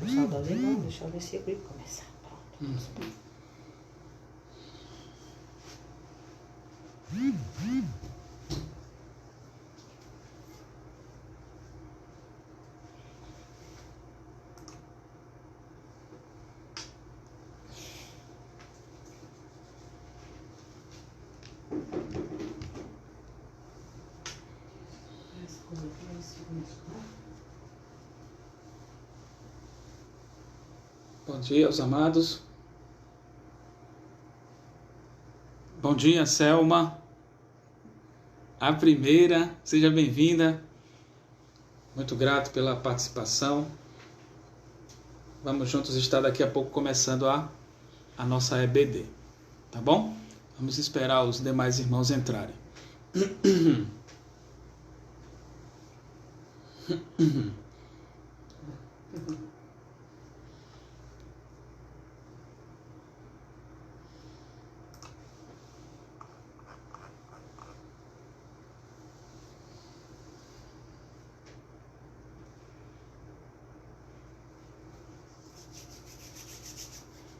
Vamos saudar os irmãos, deixa o versículo e começar. Pronto. Bom dia, aos amados. Bom dia, Selma. A primeira, seja bem-vinda. Muito grato pela participação. Vamos juntos estar daqui a pouco começando a nossa EBD. Tá bom? Vamos esperar os demais irmãos entrarem.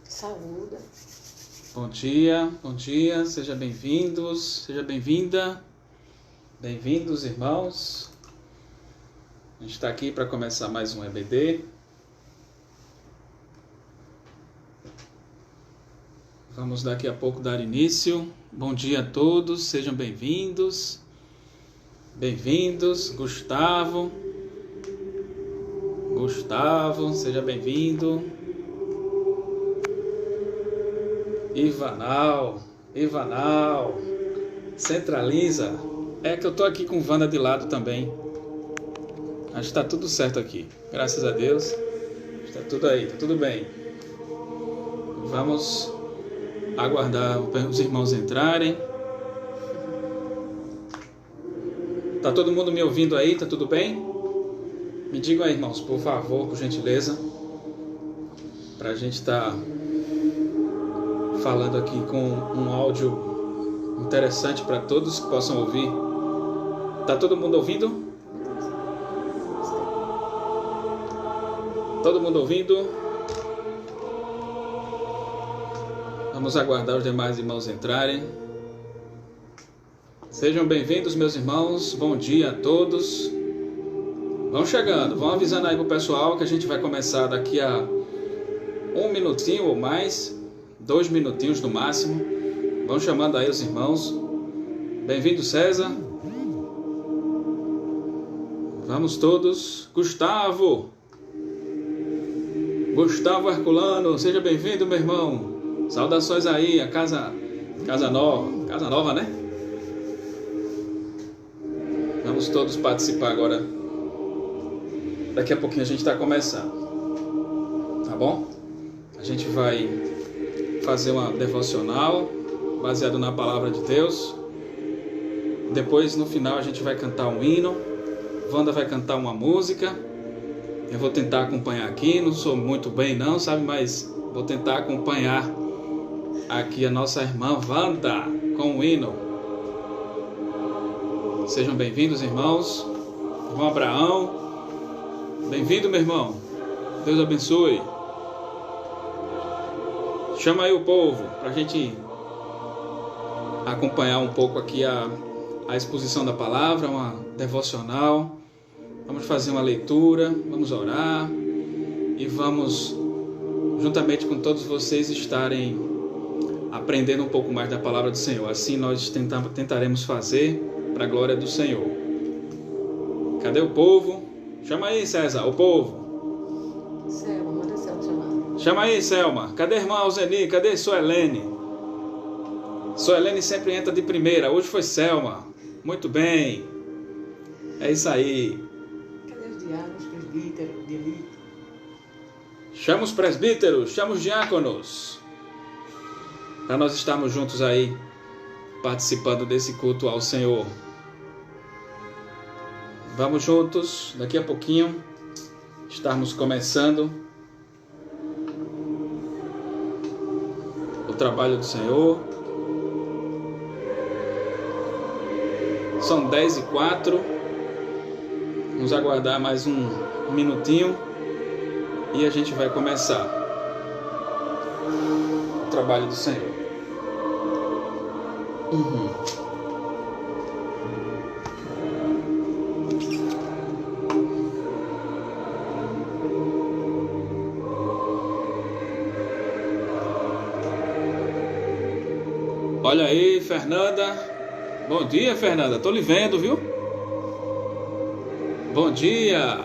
Saúde. Bom dia, seja bem-vindos, seja bem-vinda, bem-vindos, irmãos. A gente está aqui para começar mais um EBD. Vamos daqui a pouco dar início. Bom dia a todos, sejam bem-vindos. Bem-vindos, Gustavo, seja bem-vindo. Ivanal, centraliza. É que eu tô aqui com Wanda de lado também. Acho que tá tudo certo aqui, graças a Deus. Está tudo aí, tá tudo bem. Vamos aguardar os irmãos entrarem. Tá todo mundo me ouvindo aí? Tá tudo bem? Me digam aí, irmãos, por favor, por gentileza, pra gente estar falando aqui com um áudio interessante para todos que possam ouvir. Tá todo mundo ouvindo? Todo mundo ouvindo? Vamos aguardar os demais irmãos entrarem. Sejam bem-vindos, meus irmãos. Bom dia a todos. Vão chegando, vão avisando aí pro pessoal que a gente vai começar daqui a 1 minutinho ou mais. 2 minutinhos no máximo. Vão chamando aí os irmãos. Bem-vindo, César. Vamos todos. Gustavo Herculano, seja bem-vindo, meu irmão. Saudações aí, a casa nova, né? Vamos todos participar agora. Daqui a pouquinho a gente está começando. Tá bom? A gente vai fazer uma devocional baseado na palavra de Deus. Depois, no final, a gente vai cantar um hino. Wanda vai cantar uma música. Eu vou tentar acompanhar aqui. Não sou muito bem não, sabe? Mas vou tentar acompanhar aqui a nossa irmã Wanda com o hino. Sejam bem-vindos, irmãos. Irmão Abraão, bem-vindo, meu irmão. Deus abençoe. Chama aí o povo para a gente acompanhar um pouco aqui a exposição da palavra, uma devocional. Vamos fazer uma leitura, vamos orar e vamos, juntamente com todos vocês, estarem aprendendo um pouco mais da palavra do Senhor. Assim nós tentaremos fazer para a glória do Senhor. Cadê o povo? Chama aí, César, o povo. Selma, manda Selma chamar. Chama aí, Selma. Cadê a irmã Alzeni? Cadê Suelene? Suelene sempre entra de primeira. Hoje foi Selma. Muito bem. É isso aí. Cadê os diáconos, presbíteros, diáconos? Chama os presbíteros, chama os diáconos. Para nós estarmos juntos aí, participando desse culto ao Senhor. Vamos juntos, daqui a pouquinho, estarmos começando o trabalho do Senhor. São 10h04. Vamos aguardar mais um minutinho. e a gente vai começar o trabalho do Senhor. Olha aí, Fernanda. Bom dia, Fernanda. Tô lhe vendo, viu? Bom dia.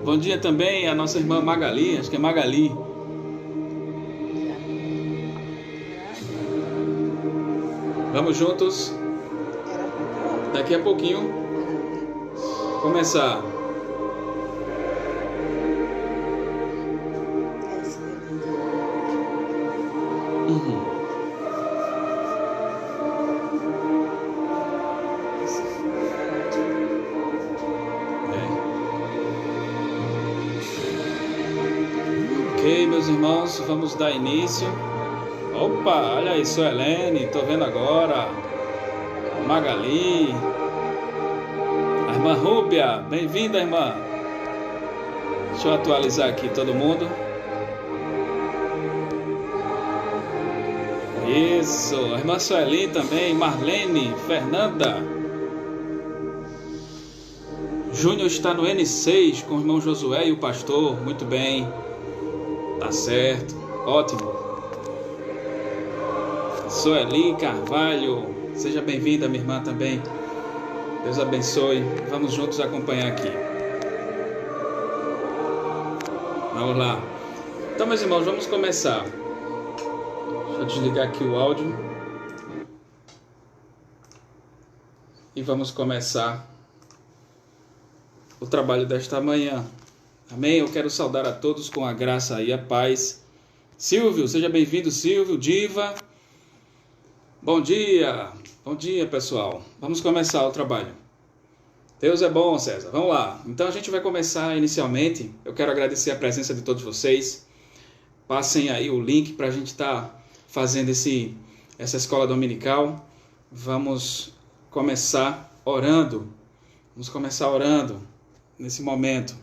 Bom dia também a nossa irmã Magali. Acho que é Magali. Vamos juntos. Daqui a pouquinho começar. Ok, meus irmãos, vamos dar início. Opa, olha aí, Suelene, tô vendo agora. Magali. A irmã Rúbia, bem-vinda, irmã. Deixa eu atualizar aqui todo mundo. Isso, a irmã Sueli também, Marlene, Fernanda. Júnior está no N6 com o irmão Josué e o pastor. Muito bem. Tá certo. Ótimo. Sueli Carvalho. Seja bem-vinda, minha irmã também. Deus abençoe. Vamos juntos acompanhar aqui. Vamos lá. Então, meus irmãos, vamos começar. Deixa eu desligar aqui o áudio. E vamos começar o trabalho desta manhã. Amém? Eu quero saudar a todos com a graça e a paz. Silvio, seja bem-vindo, Silvio. Diva. Bom dia. Bom dia, pessoal. Vamos começar o trabalho. Deus é bom, César. Vamos lá. Então a gente vai começar inicialmente. Eu quero agradecer a presença de todos vocês. Passem aí o link para a gente estar fazendo essa escola dominical. Vamos começar orando. Vamos começar orando nesse momento.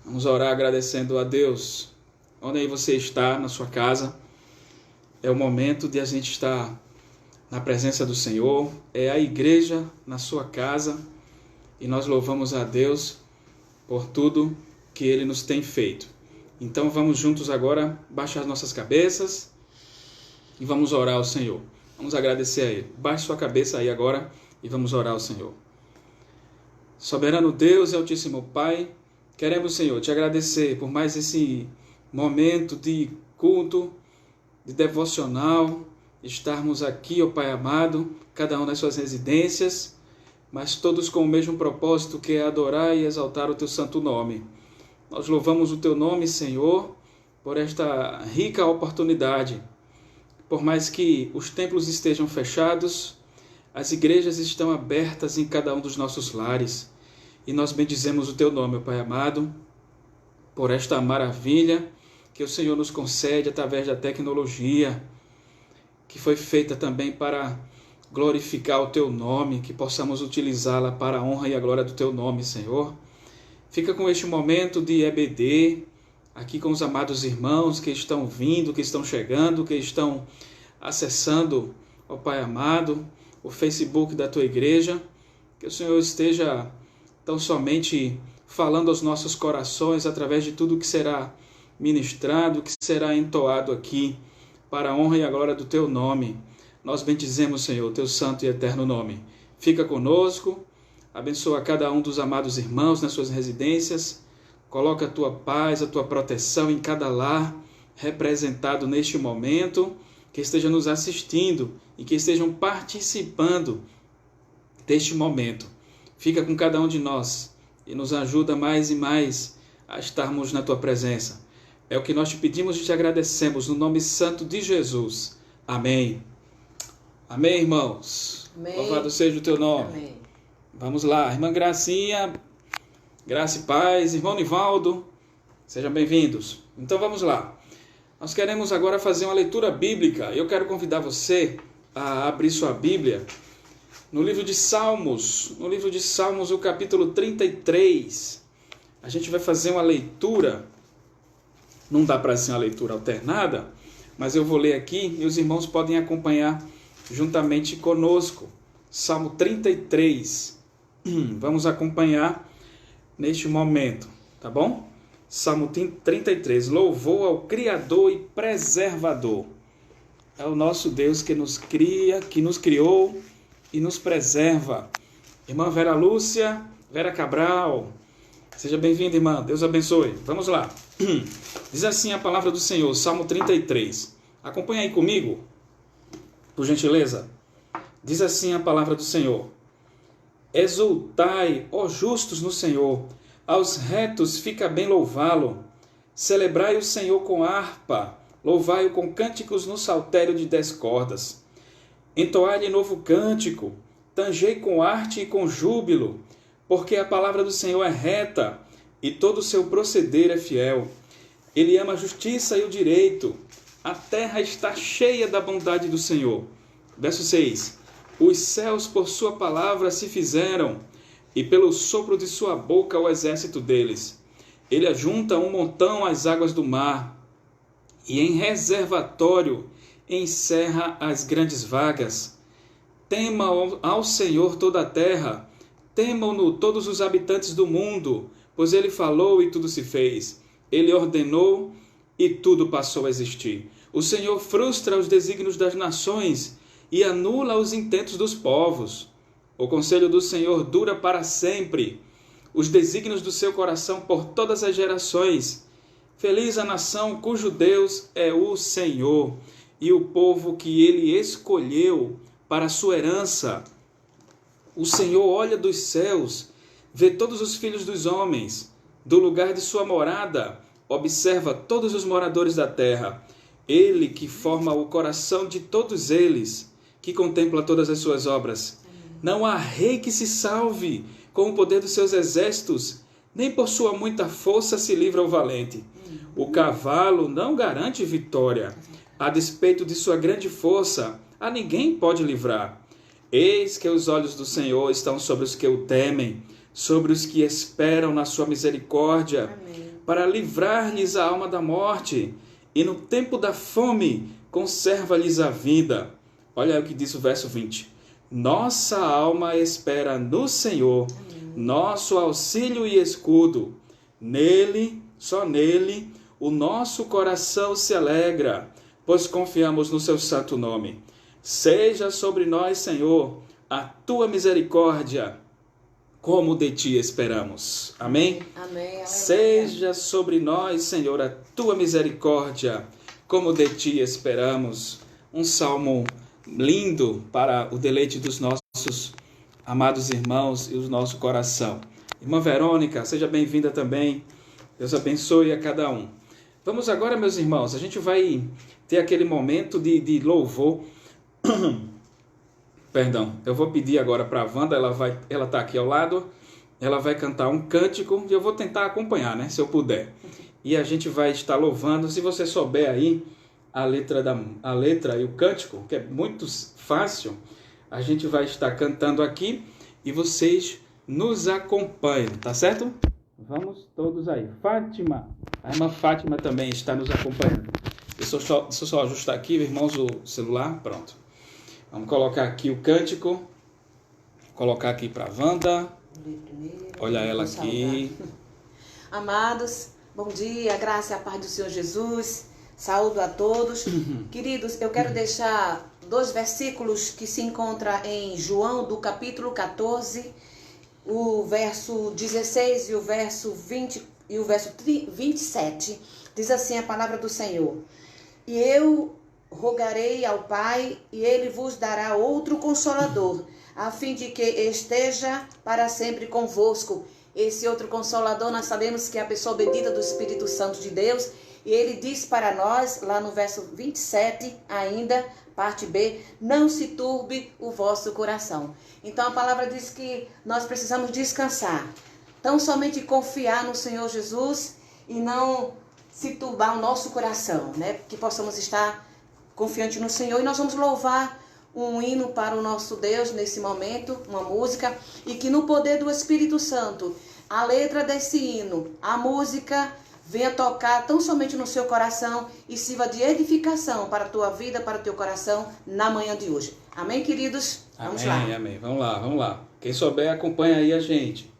Vamos orar agradecendo a Deus. Onde aí você está, na sua casa, é o momento de a gente estar na presença do Senhor. É a igreja na sua casa. E nós louvamos a Deus por tudo que Ele nos tem feito. Então vamos juntos agora baixar as nossas cabeças e vamos orar ao Senhor. Vamos agradecer a Ele. Baixe sua cabeça aí agora e vamos orar ao Senhor. Soberano Deus e Altíssimo Pai, queremos, Senhor, te agradecer por mais esse momento de culto, de devocional, estarmos aqui, ó Pai amado, cada um nas suas residências, mas todos com o mesmo propósito, que é adorar e exaltar o teu santo nome. Nós louvamos o teu nome, Senhor, por esta rica oportunidade. Por mais que os templos estejam fechados, as igrejas estão abertas em cada um dos nossos lares. E nós bendizemos o teu nome, Pai amado, por esta maravilha que o Senhor nos concede através da tecnologia, que foi feita também para glorificar o teu nome, que possamos utilizá-la para a honra e a glória do teu nome, Senhor. Fica com este momento de EBD, aqui com os amados irmãos que estão vindo, que estão chegando, que estão acessando, ó Pai amado, o Facebook da tua igreja. Que o Senhor esteja tão somente falando aos nossos corações através de tudo que será ministrado, que será entoado aqui, para a honra e a glória do teu nome. Nós bendizemos, Senhor, teu santo e eterno nome. Fica conosco, abençoa cada um dos amados irmãos nas suas residências, coloca a tua paz, a tua proteção em cada lar representado neste momento, que esteja nos assistindo e que estejam participando deste momento. Fica com cada um de nós e nos ajuda mais e mais a estarmos na tua presença. É o que nós te pedimos e te agradecemos no nome santo de Jesus. Amém. Amém, irmãos. Amém. Louvado seja o teu nome. Amém. Vamos lá, irmã Gracinha, graça e paz, irmão Nivaldo, sejam bem-vindos. Então vamos lá. Nós queremos agora fazer uma leitura bíblica. Eu quero convidar você a abrir sua Bíblia no livro de Salmos, o capítulo 33. a gente vai fazer uma leitura, não dá para ser uma leitura alternada, mas eu vou ler aqui e os irmãos podem acompanhar juntamente conosco. Salmo 33. Vamos acompanhar neste momento, tá bom? Salmo 33. Louvor ao Criador e Preservador. É o nosso Deus que nos cria, que nos criou e nos preserva. Irmã Vera Lúcia, Vera Cabral, seja bem-vinda, irmã. Deus abençoe. Vamos lá. Diz assim a palavra do Senhor, Salmo 33. Acompanha aí comigo, por gentileza. Diz assim a palavra do Senhor. Exultai, ó justos, no Senhor. Aos retos fica bem louvá-lo. Celebrai o Senhor com harpa. Louvai-o com cânticos no saltério de 10 cordas. Entoai-lhe novo cântico. Tangei com arte e com júbilo. Porque a palavra do Senhor é reta e todo o seu proceder é fiel. Ele ama a justiça e o direito. A terra está cheia da bondade do Senhor. Verso 6. Os céus por sua palavra se fizeram, e pelo sopro de sua boca o exército deles. Ele ajunta um montão às águas do mar, e em reservatório encerra as grandes vagas. Tema ao Senhor toda a terra, temam-no todos os habitantes do mundo, pois ele falou e tudo se fez. Ele ordenou e tudo passou a existir. O Senhor frustra os desígnios das nações e anula os intentos dos povos. O conselho do Senhor dura para sempre, os desígnios do seu coração por todas as gerações. Feliz a nação cujo Deus é o Senhor, e o povo que ele escolheu para a sua herança. O Senhor olha dos céus, vê todos os filhos dos homens, do lugar de sua morada, observa todos os moradores da terra. Ele que forma o coração de todos eles, que contempla todas as suas obras. Não há rei que se salve com o poder dos seus exércitos, nem por sua muita força se livra o valente. O cavalo não garante vitória. A despeito de sua grande força, a ninguém pode livrar. Eis que os olhos do Senhor estão sobre os que o temem, sobre os que esperam na sua misericórdia, para livrar-lhes a alma da morte, e no tempo da fome conserva-lhes a vida. Olha o que diz o verso 20. Nossa alma espera no Senhor, nosso auxílio e escudo. Nele, só nele, o nosso coração se alegra, pois confiamos no seu santo nome. Seja sobre nós, Senhor, a tua misericórdia, como de ti esperamos. Amém? Amém. Seja sobre nós, Senhor, a tua misericórdia, como de ti esperamos. Um salmo lindo para o deleite dos nossos amados irmãos e o nosso coração. Irmã Verônica, seja bem-vinda também. Deus abençoe a cada um. Vamos agora, meus irmãos, a gente vai ter aquele momento de louvor. Perdão, eu vou pedir agora para a Wanda, ela está aqui ao lado, ela vai cantar um cântico e eu vou tentar acompanhar, né, se eu puder. E a gente vai estar louvando, se você souber aí a letra e o cântico, que é muito fácil, a gente vai estar cantando aqui e vocês nos acompanham, tá certo? Vamos todos aí. Fátima, a irmã Fátima também está nos acompanhando. Deixa eu só ajustar aqui, irmãos, o celular, pronto. Vamos colocar aqui o cântico, colocar aqui para a Wanda, olha ela aqui. Amados, bom dia, a graça e a paz do Senhor Jesus. Saúdo a todos. Queridos, eu quero deixar 2 versículos que se encontram em João, do capítulo 14, o verso 16 e o verso 20 e o verso 27. Diz assim a palavra do Senhor. E eu rogarei ao Pai, e ele vos dará outro Consolador, a fim de que esteja para sempre convosco. Esse outro Consolador, nós sabemos que é a pessoa bendita do Espírito Santo de Deus. E ele diz para nós, lá no verso 27, ainda, parte B, não se turbe o vosso coração. Então a palavra diz que nós precisamos descansar, tão somente confiar no Senhor Jesus e não se turbar o nosso coração, né? Que possamos estar confiantes no Senhor. E nós vamos louvar um hino para o nosso Deus nesse momento, uma música, e que no poder do Espírito Santo a letra desse hino, a música, venha tocar tão somente no seu coração e sirva de edificação para a tua vida, para o teu coração, na manhã de hoje. Amém, queridos? Vamos lá. Amém, amém. Vamos lá, vamos lá. Quem souber, acompanha aí a gente.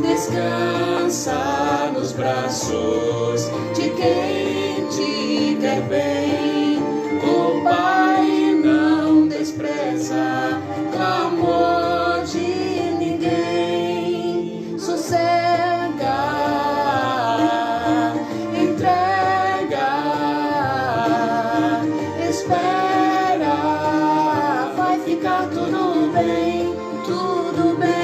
Descansa nos braços de quem te quer bem. O Pai não despreza clamor de ninguém. Sossega, entrega, espera, vai ficar tudo bem, tudo bem.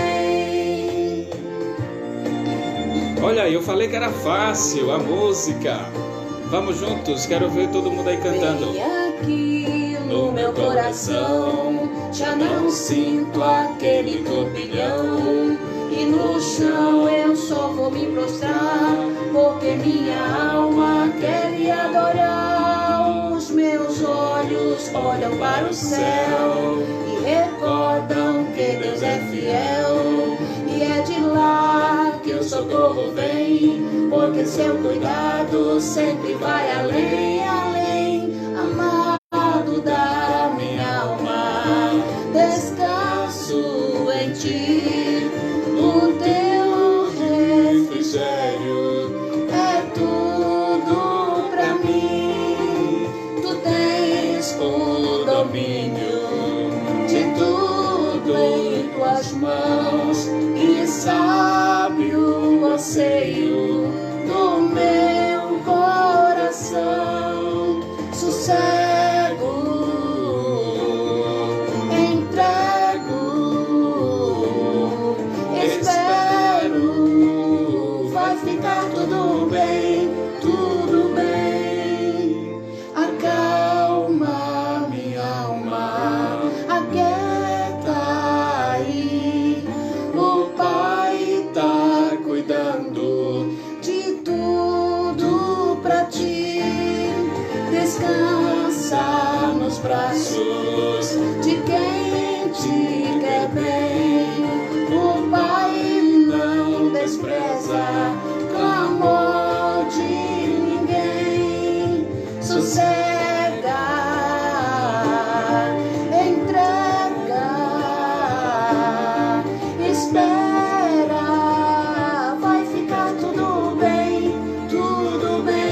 Olha aí, eu falei que era fácil a música. Vamos juntos, quero ver todo mundo aí cantando. Vem aqui no meu coração, já não sinto aquele turbilhão. E no chão eu só vou me prostrar, porque minha alma quer lhe adorar. Os meus olhos olham para o céu e recordam que Deus é fiel. E é de lá que o socorro vem, porque seu cuidado sempre vai além, além. Amado da minha alma, descanso em ti. O teu refrigério é tudo pra mim. Tu tens o domínio de tudo em tuas mãos, e sabe o anseio do meu coração. Sossego, entrego, espero, vai ficar tudo bem, tudo bem. Acalma minha alma, aquieta aí. O Pai tá cuidando de tudo pra ti. Descansa nos braços de quem te quer bem. O Pai não despreza clamor de ninguém. Sossega, entrega, espera, vai ficar tudo bem, tudo bem.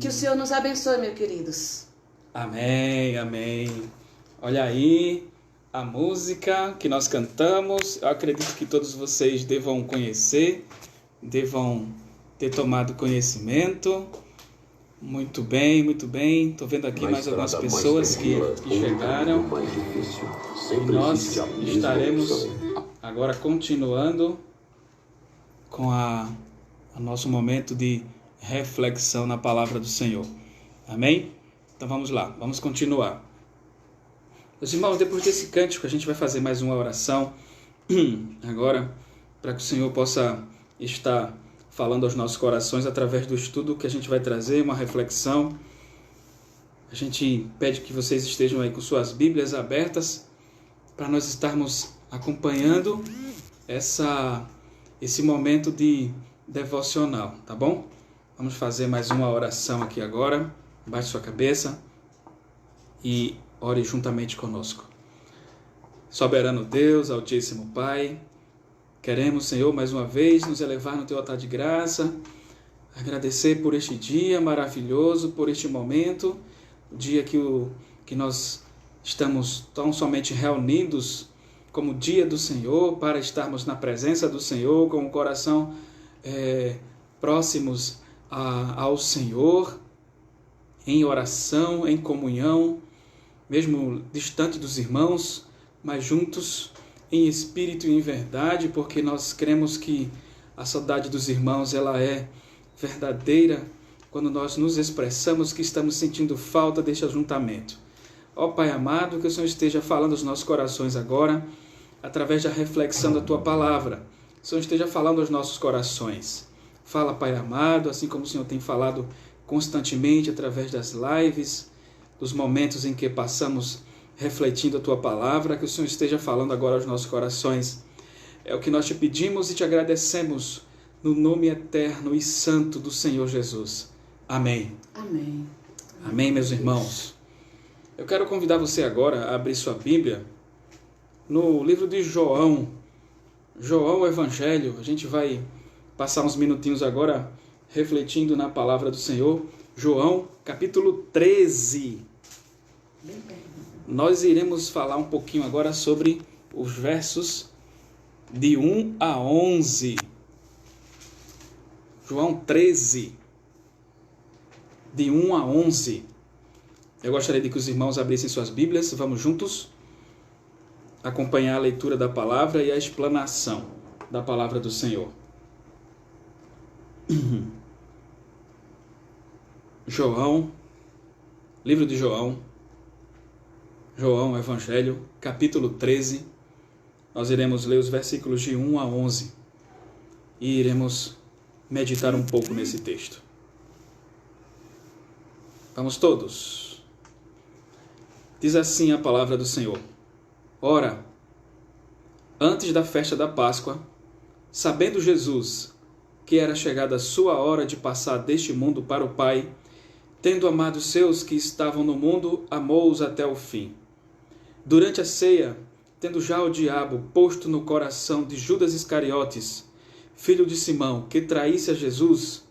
Que o Senhor nos abençoe, meus queridos. Amém, amém. Olha aí a música que nós cantamos. Eu acredito que todos vocês devam conhecer, devam ter tomado conhecimento. Muito bem, muito bem. Estou vendo aqui mais algumas pessoas que chegaram. E nós estaremos agora continuando com o nosso momento de reflexão na palavra do Senhor. Amém? Então vamos lá, vamos continuar. Meus irmãos, depois desse cântico a gente vai fazer mais uma oração agora, para que o Senhor possa estar falando aos nossos corações através do estudo que a gente vai trazer, uma reflexão. A gente pede que vocês estejam aí com suas Bíblias abertas para nós estarmos acompanhando esse momento de devocional, tá bom? Vamos fazer mais uma oração aqui agora. Baixe sua cabeça e ore juntamente conosco. Soberano Deus, Altíssimo Pai, queremos, Senhor, mais uma vez nos elevar no Teu altar de graça, agradecer por este dia maravilhoso, por este momento, o dia que nós estamos tão somente reunidos como dia do Senhor, para estarmos na presença do Senhor, com o coração próximos ao Senhor, em oração, em comunhão, mesmo distante dos irmãos, mas juntos em espírito e em verdade, porque nós cremos que a saudade dos irmãos ela é verdadeira quando nós nos expressamos que estamos sentindo falta deste ajuntamento. Ó Pai amado, que o Senhor esteja falando aos nossos corações agora, através da reflexão da Tua palavra. Que o Senhor esteja falando aos nossos corações. Fala, Pai amado, assim como o Senhor tem falado constantemente através das lives, dos momentos em que passamos refletindo a Tua palavra, que o Senhor esteja falando agora aos nossos corações. É o que nós te pedimos e te agradecemos no nome eterno e santo do Senhor Jesus. Amém. Amém. Amém, meus irmãos. Eu quero convidar você agora a abrir sua Bíblia no livro de João. João, o Evangelho. A gente vai passar uns minutinhos agora refletindo na palavra do Senhor. João, capítulo 13. Nós iremos falar um pouquinho agora sobre os versos de 1 a 11. João 13, de 1 a 11. Eu gostaria de que os irmãos abrissem suas Bíblias. Vamos juntos acompanhar a leitura da palavra e a explanação da palavra do Senhor. João, livro de João, Evangelho, capítulo 13. Nós iremos ler os versículos de 1 a 11 e iremos meditar um pouco nesse texto. Vamos todos. Diz assim a palavra do Senhor. Ora, antes da festa da Páscoa, sabendo Jesus que era chegada a sua hora de passar deste mundo para o Pai, tendo amado os seus que estavam no mundo, amou-os até o fim. Durante a ceia, tendo já o diabo posto no coração de Judas Iscariotes, filho de Simão, que traísse a Jesus,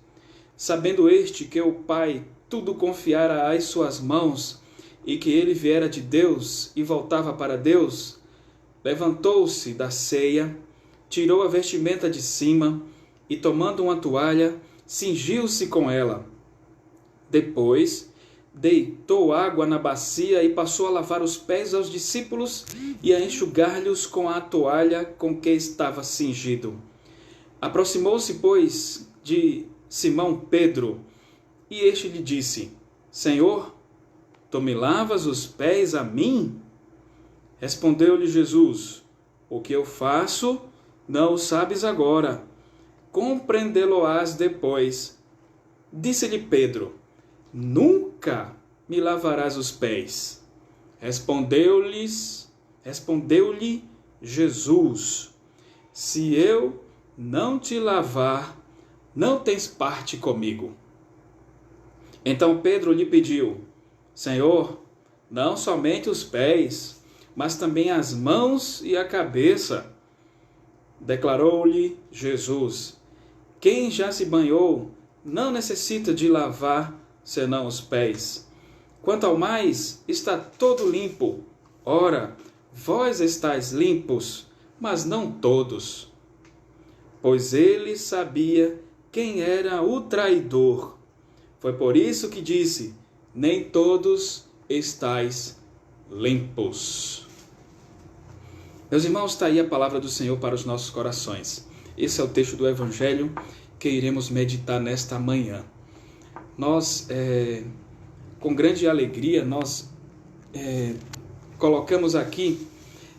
sabendo este que o Pai tudo confiara às suas mãos e que ele viera de Deus e voltava para Deus, levantou-se da ceia, tirou a vestimenta de cima e, tomando uma toalha, cingiu-se com ela. Depois, deitou água na bacia e passou a lavar os pés aos discípulos e a enxugar-lhes com a toalha com que estava cingido. Aproximou-se, pois, de Simão Pedro, e este lhe disse: Senhor, tu me lavas os pés a mim? Respondeu-lhe Jesus: O que eu faço, não o sabes agora, compreendê-lo-ás depois. Disse-lhe Pedro: Nunca me lavarás os pés. Respondeu-lhe Jesus: Se eu não te lavar, não tens parte comigo. Então Pedro lhe pediu: Senhor, não somente os pés, mas também as mãos e a cabeça. Declarou-lhe Jesus: Quem já se banhou não necessita de lavar senão os pés. Quanto ao mais, está todo limpo. Ora, vós estáis limpos, mas não todos. Pois ele sabia quem era o traidor. Foi por isso que disse: nem todos estáis limpos. Meus irmãos, está aí a palavra do Senhor para os nossos corações. Esse é o texto do Evangelho que iremos meditar nesta manhã. Nós, com grande alegria, colocamos aqui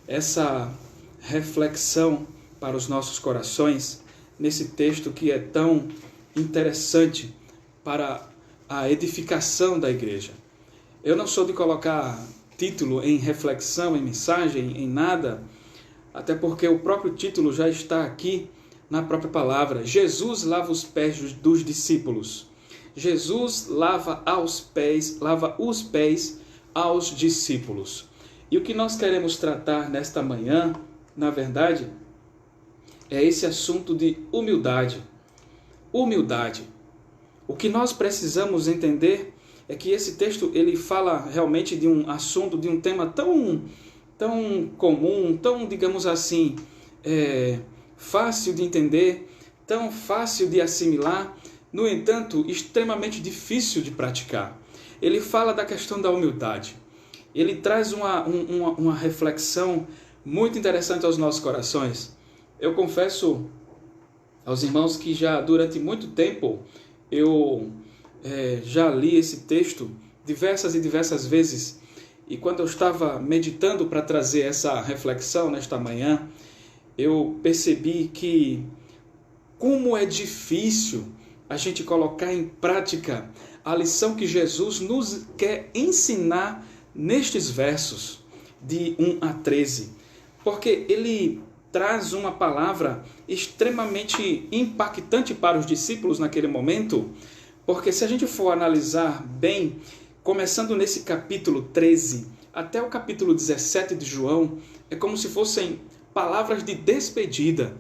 essa reflexão para os nossos corações, nesse texto que é tão interessante para a edificação da igreja. Eu não sou de colocar título em reflexão, em mensagem, em nada, até porque o próprio título já está aqui na própria palavra. Jesus lava os pés dos discípulos. Jesus lava os pés aos discípulos. E o que nós queremos tratar nesta manhã, na verdade, é esse assunto de humildade. Humildade. O que nós precisamos entender é que esse texto ele fala realmente de um assunto, de um tema tão comum, tão, digamos assim, fácil de entender, tão fácil de assimilar, no entanto, extremamente difícil de praticar. Ele fala da questão da humildade. Ele traz uma reflexão muito interessante aos nossos corações. Eu confesso aos irmãos que já durante muito tempo eu já li esse texto diversas e diversas vezes. E quando eu estava meditando para trazer essa reflexão nesta manhã, eu percebi que como é difícil a gente colocar em prática a lição que Jesus nos quer ensinar nestes versos de 1 a 13. Porque ele traz uma palavra extremamente impactante para os discípulos naquele momento, porque se a gente for analisar bem, começando nesse capítulo 13 até o capítulo 17 de João, é como se fossem palavras de despedida.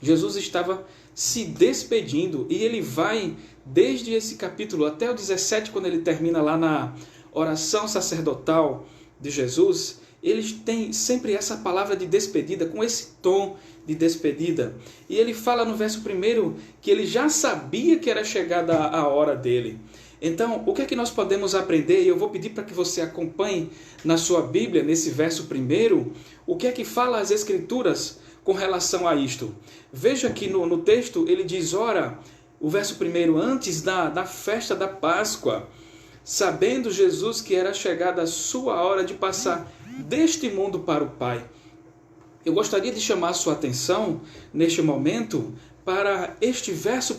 Jesus estava se despedindo e ele vai desde esse capítulo até o 17, quando ele termina lá na oração sacerdotal de Jesus, eles têm sempre essa palavra de despedida, com esse tom de despedida. E ele fala no verso 1 que ele já sabia que era chegada a hora dele. Então, o que é que nós podemos aprender? E eu vou pedir para que você acompanhe na sua Bíblia, nesse verso 1, o que é que fala as Escrituras com relação a isto. Veja que no texto ele diz, ora, o verso 1, antes da festa da Páscoa, sabendo Jesus que era chegada a sua hora de passar deste mundo para o Pai. Eu gostaria de chamar a sua atenção, neste momento, para este verso 1,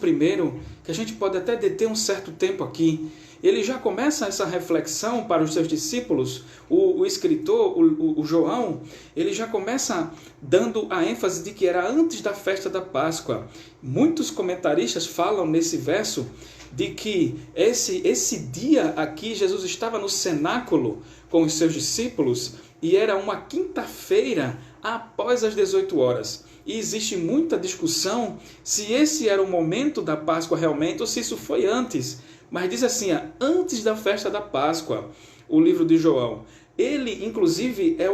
que a gente pode até deter um certo tempo aqui. Ele já começa essa reflexão para os seus discípulos, o escritor, o João, ele já começa dando a ênfase de que era antes da festa da Páscoa. Muitos comentaristas falam nesse verso de que esse dia aqui, Jesus estava no cenáculo com os seus discípulos e era uma quinta-feira após as 18 horas. E existe muita discussão se esse era o momento da Páscoa realmente ou se isso foi antes. Mas diz assim, antes da festa da Páscoa, o livro de João. Ele, inclusive, é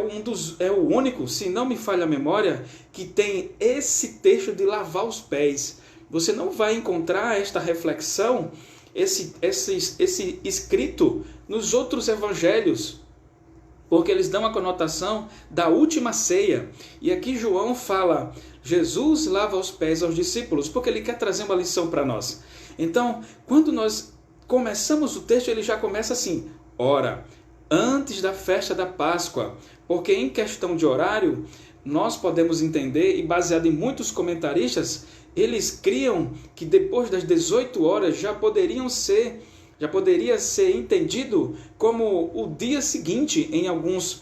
o único, se não me falha a memória, que tem esse texto de lavar os pés. Você não vai encontrar esta reflexão, esse escrito nos outros evangelhos, porque eles dão a conotação da última ceia. E aqui João fala, Jesus lava os pés aos discípulos, porque ele quer trazer uma lição para nós. Então, quando nós começamos o texto, ele já começa assim, ora, antes da festa da Páscoa, porque em questão de horário, nós podemos entender, e baseado em muitos comentaristas, eles criam que depois das 18 horas já poderia ser entendido como o dia seguinte em algumas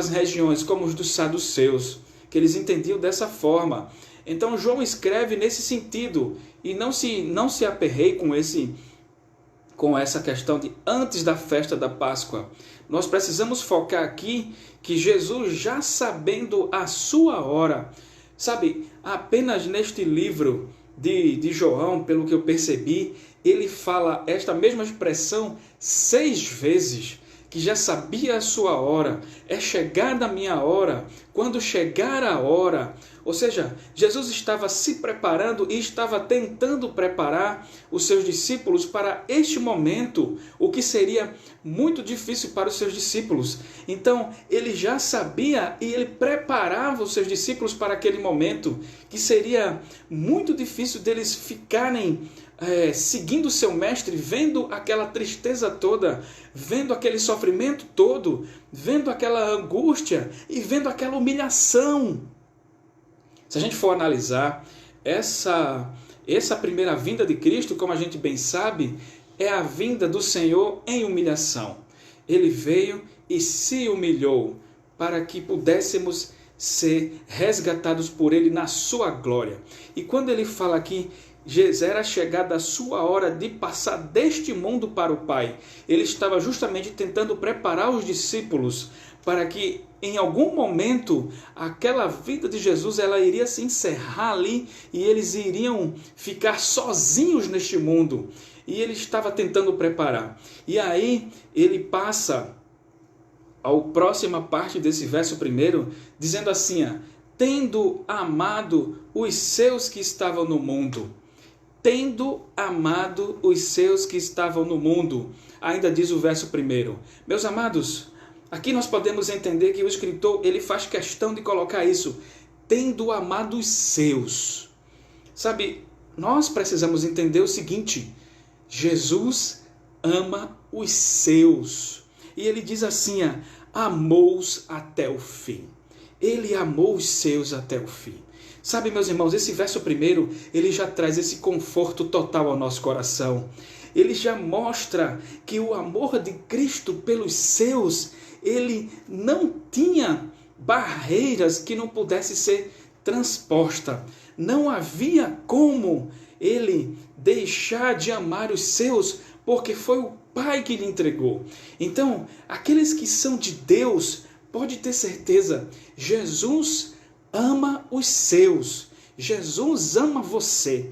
regiões, como os dos saduceus, que eles entendiam dessa forma. Então João escreve nesse sentido e não se aperreie com essa questão de antes da festa da Páscoa. Nós precisamos focar aqui que Jesus, já sabendo a sua hora, sabe, apenas neste livro de João, pelo que eu percebi, ele fala esta mesma expressão 6 vezes, que já sabia a sua hora, é chegada a minha hora, quando chegar a hora. Ou seja, Jesus estava se preparando e estava tentando preparar os seus discípulos para este momento, o que seria muito difícil para os seus discípulos. Então, ele já sabia e ele preparava os seus discípulos para aquele momento, que seria muito difícil deles ficarem seguindo o seu mestre, vendo aquela tristeza toda, vendo aquele sofrimento todo, vendo aquela angústia e vendo aquela humilhação. Se a gente for analisar essa primeira vinda de Cristo, como a gente bem sabe, é a vinda do Senhor em humilhação. Ele veio e se humilhou para que pudéssemos ser resgatados por Ele na sua glória. E quando ele fala aqui era chegada a sua hora de passar deste mundo para o Pai. Ele estava justamente tentando preparar os discípulos para que em algum momento aquela vida de Jesus ela iria se encerrar ali e eles iriam ficar sozinhos neste mundo. E ele estava tentando preparar. E aí ele passa a próxima parte desse verso primeiro, dizendo assim, tendo amado os seus que estavam no mundo. Tendo amado os seus que estavam no mundo. Ainda diz o verso primeiro. Meus amados, aqui nós podemos entender que o escritor ele faz questão de colocar isso. Tendo amado os seus. Sabe, nós precisamos entender o seguinte. Jesus ama os seus. E ele diz assim, amou-os até o fim. Ele amou os seus até o fim. Sabe, meus irmãos, esse verso primeiro, ele já traz esse conforto total ao nosso coração. Ele já mostra que o amor de Cristo pelos seus, ele não tinha barreiras que não pudesse ser transposta. Não havia como ele deixar de amar os seus, porque foi o Pai que lhe entregou. Então, aqueles que são de Deus, pode ter certeza, Jesus ama os seus. Jesus ama você.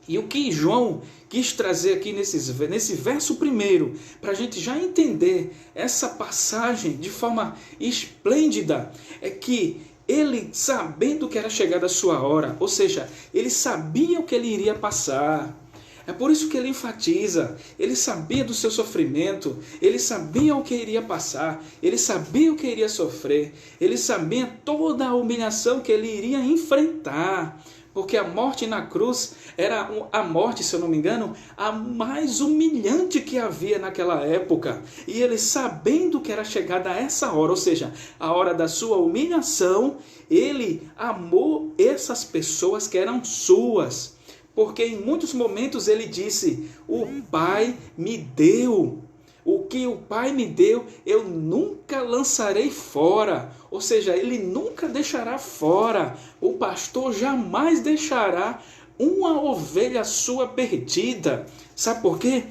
E o que João quis trazer aqui nesse verso primeiro, para a gente já entender essa passagem de forma esplêndida, é que ele, sabendo que era chegada a sua hora, ou seja, ele sabia o que ele iria passar. É por isso que ele enfatiza, ele sabia do seu sofrimento, ele sabia o que iria passar, ele sabia o que iria sofrer, ele sabia toda a humilhação que ele iria enfrentar, porque a morte na cruz era a morte, se eu não me engano, a mais humilhante que havia naquela época. E ele, sabendo que era chegada a essa hora, ou seja, a hora da sua humilhação, ele amou essas pessoas que eram suas. Porque em muitos momentos ele disse, o Pai me deu. O que o Pai me deu, eu nunca lançarei fora. Ou seja, ele nunca deixará fora. O pastor jamais deixará uma ovelha sua perdida. Sabe por quê?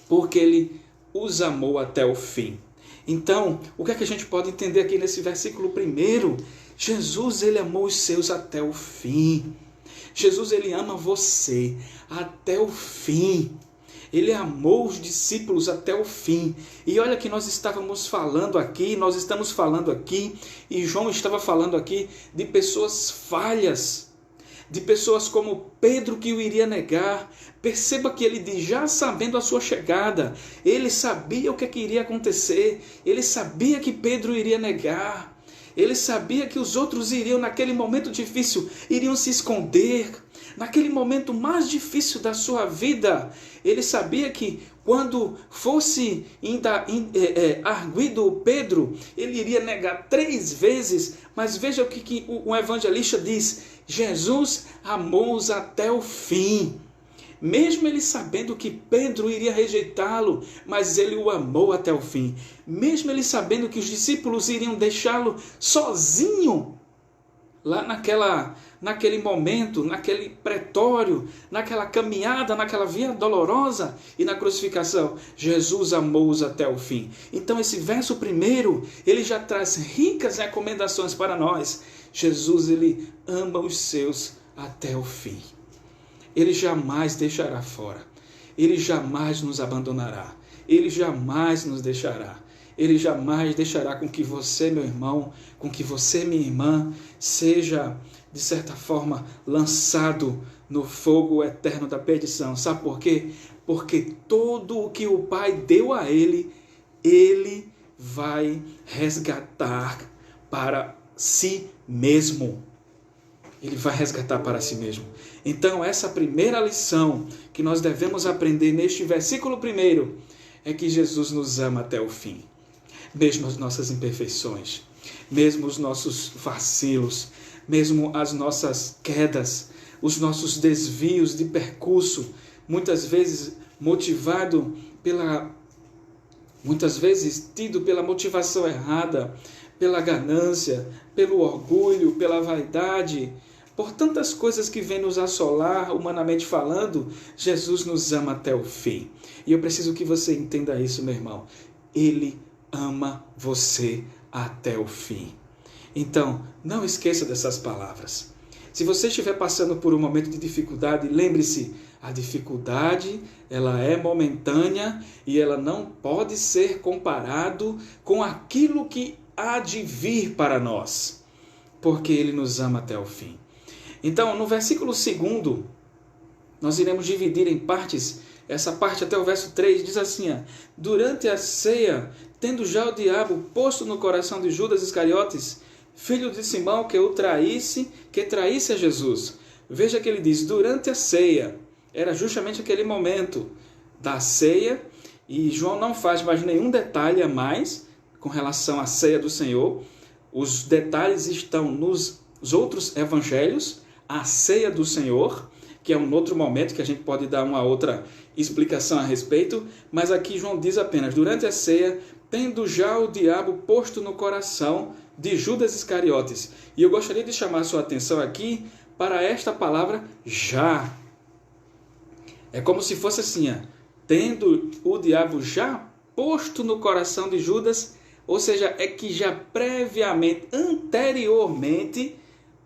Porque ele os amou até o fim. Então, o que é que a gente pode entender aqui nesse versículo primeiro? Jesus, ele amou os seus até o fim. Jesus, ele ama você até o fim. Ele amou os discípulos até o fim. E olha que nós estamos falando aqui, e João estava falando aqui de pessoas falhas, de pessoas como Pedro que o iria negar. Perceba que ele, já sabendo a sua chegada, ele sabia o que iria acontecer, ele sabia que Pedro iria negar. Ele sabia que os outros iriam, naquele momento difícil, iriam se esconder. Naquele momento mais difícil da sua vida, ele sabia que quando fosse arguido Pedro, ele iria negar 3 vezes. Mas veja o que o evangelista diz. Jesus amou-os até o fim. Mesmo ele sabendo que Pedro iria rejeitá-lo, mas ele o amou até o fim. Mesmo ele sabendo que os discípulos iriam deixá-lo sozinho, lá naquele momento, naquele pretório, naquela caminhada, naquela via dolorosa e na crucificação, Jesus amou-os até o fim. Então esse verso primeiro, ele já traz ricas recomendações para nós. Jesus, ele ama os seus até o fim. Ele jamais deixará fora. Ele jamais nos abandonará. Ele jamais nos deixará. Ele jamais deixará com que você, meu irmão, com que você, minha irmã, seja, de certa forma, lançado no fogo eterno da perdição. Sabe por quê? Porque tudo o que o Pai deu a ele, ele vai resgatar para si mesmo. Ele vai resgatar para si mesmo. Então, essa primeira lição que nós devemos aprender neste versículo primeiro é que Jesus nos ama até o fim. Mesmo as nossas imperfeições, mesmo os nossos vacilos, mesmo as nossas quedas, os nossos desvios de percurso, muitas vezes tido pela motivação errada, pela ganância, pelo orgulho, pela vaidade, por tantas coisas que vêm nos assolar, humanamente falando, Jesus nos ama até o fim. E eu preciso que você entenda isso, meu irmão. Ele ama você até o fim. Então, não esqueça dessas palavras. Se você estiver passando por um momento de dificuldade, lembre-se, a dificuldade, ela é momentânea e ela não pode ser comparado com aquilo que há de vir para nós, porque Ele nos ama até o fim. Então, no versículo 2, nós iremos dividir em partes. Essa parte até o verso 3 diz assim: durante a ceia, tendo já o diabo posto no coração de Judas Iscariotes, filho de Simão, que traísse a Jesus. Veja que ele diz, durante a ceia, era justamente aquele momento da ceia, e João não faz mais nenhum detalhe a mais com relação à ceia do Senhor. Os detalhes estão nos outros evangelhos, a ceia do Senhor, que é um outro momento que a gente pode dar uma outra explicação a respeito, mas aqui João diz apenas, durante a ceia, tendo já o diabo posto no coração de Judas Iscariotes. E eu gostaria de chamar a sua atenção aqui para esta palavra já. É como se fosse assim, tendo o diabo já posto no coração de Judas, ou seja, é que já previamente, anteriormente,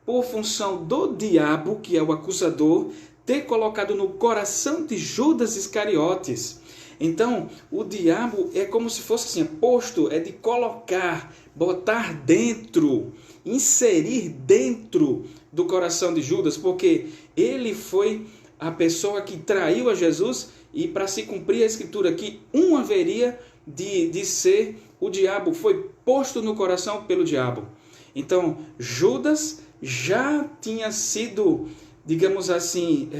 por função do diabo, que é o acusador, ter colocado no coração de Judas Iscariotes. Então, o diabo é como se fosse assim, posto, é de colocar, botar dentro, inserir dentro do coração de Judas, porque ele foi a pessoa que traiu a Jesus, e para se cumprir a escritura que um haveria de ser o diabo, foi posto no coração pelo diabo. Então, Judas já tinha sido, digamos assim,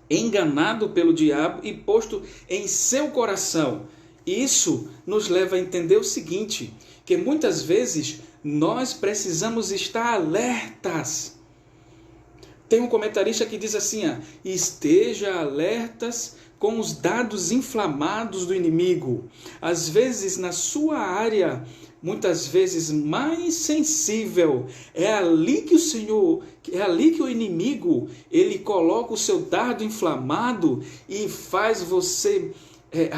enganado pelo diabo e posto em seu coração. Isso nos leva a entender o seguinte, que muitas vezes nós precisamos estar alertas. Tem um comentarista que diz assim, esteja alertas com os dados inflamados do inimigo. Às vezes, na sua área, muitas vezes mais sensível, é ali que o inimigo, ele coloca o seu dardo inflamado e faz você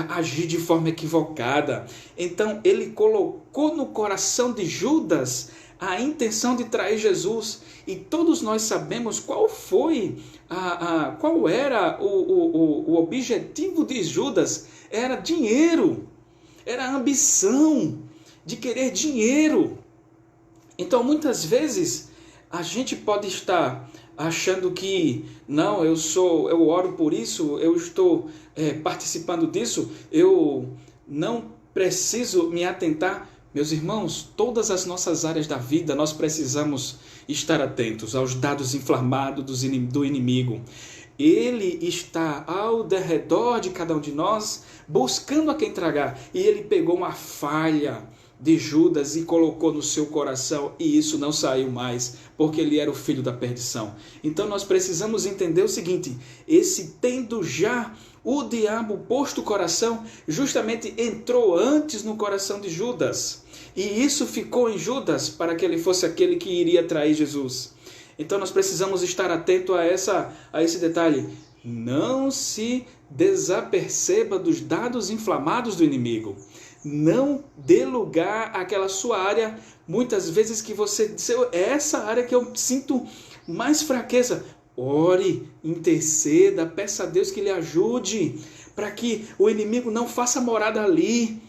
agir de forma equivocada. Então, ele colocou no coração de Judas a intenção de trair Jesus, e todos nós sabemos qual era o objetivo de Judas. Era dinheiro, era ambição de querer dinheiro. Então, muitas vezes, a gente pode estar achando que, não, eu oro por isso, eu estou participando disso, eu não preciso me atentar. Meus irmãos, todas as nossas áreas da vida, nós precisamos estar atentos aos dados inflamados do inimigo. Ele está ao derredor de cada um de nós, buscando a quem tragar. E ele pegou uma falha de Judas e colocou no seu coração, e isso não saiu mais, porque ele era o filho da perdição. Então nós precisamos entender o seguinte, esse tendo já o diabo posto o coração, justamente entrou antes no coração de Judas. E isso ficou em Judas para que ele fosse aquele que iria trair Jesus. Então nós precisamos estar atento a esse detalhe. Não se desaperceba dos dados inflamados do inimigo. Não dê lugar àquela sua área, muitas vezes que você... É essa área que eu sinto mais fraqueza. Ore, interceda, peça a Deus que lhe ajude, para que o inimigo não faça morada ali,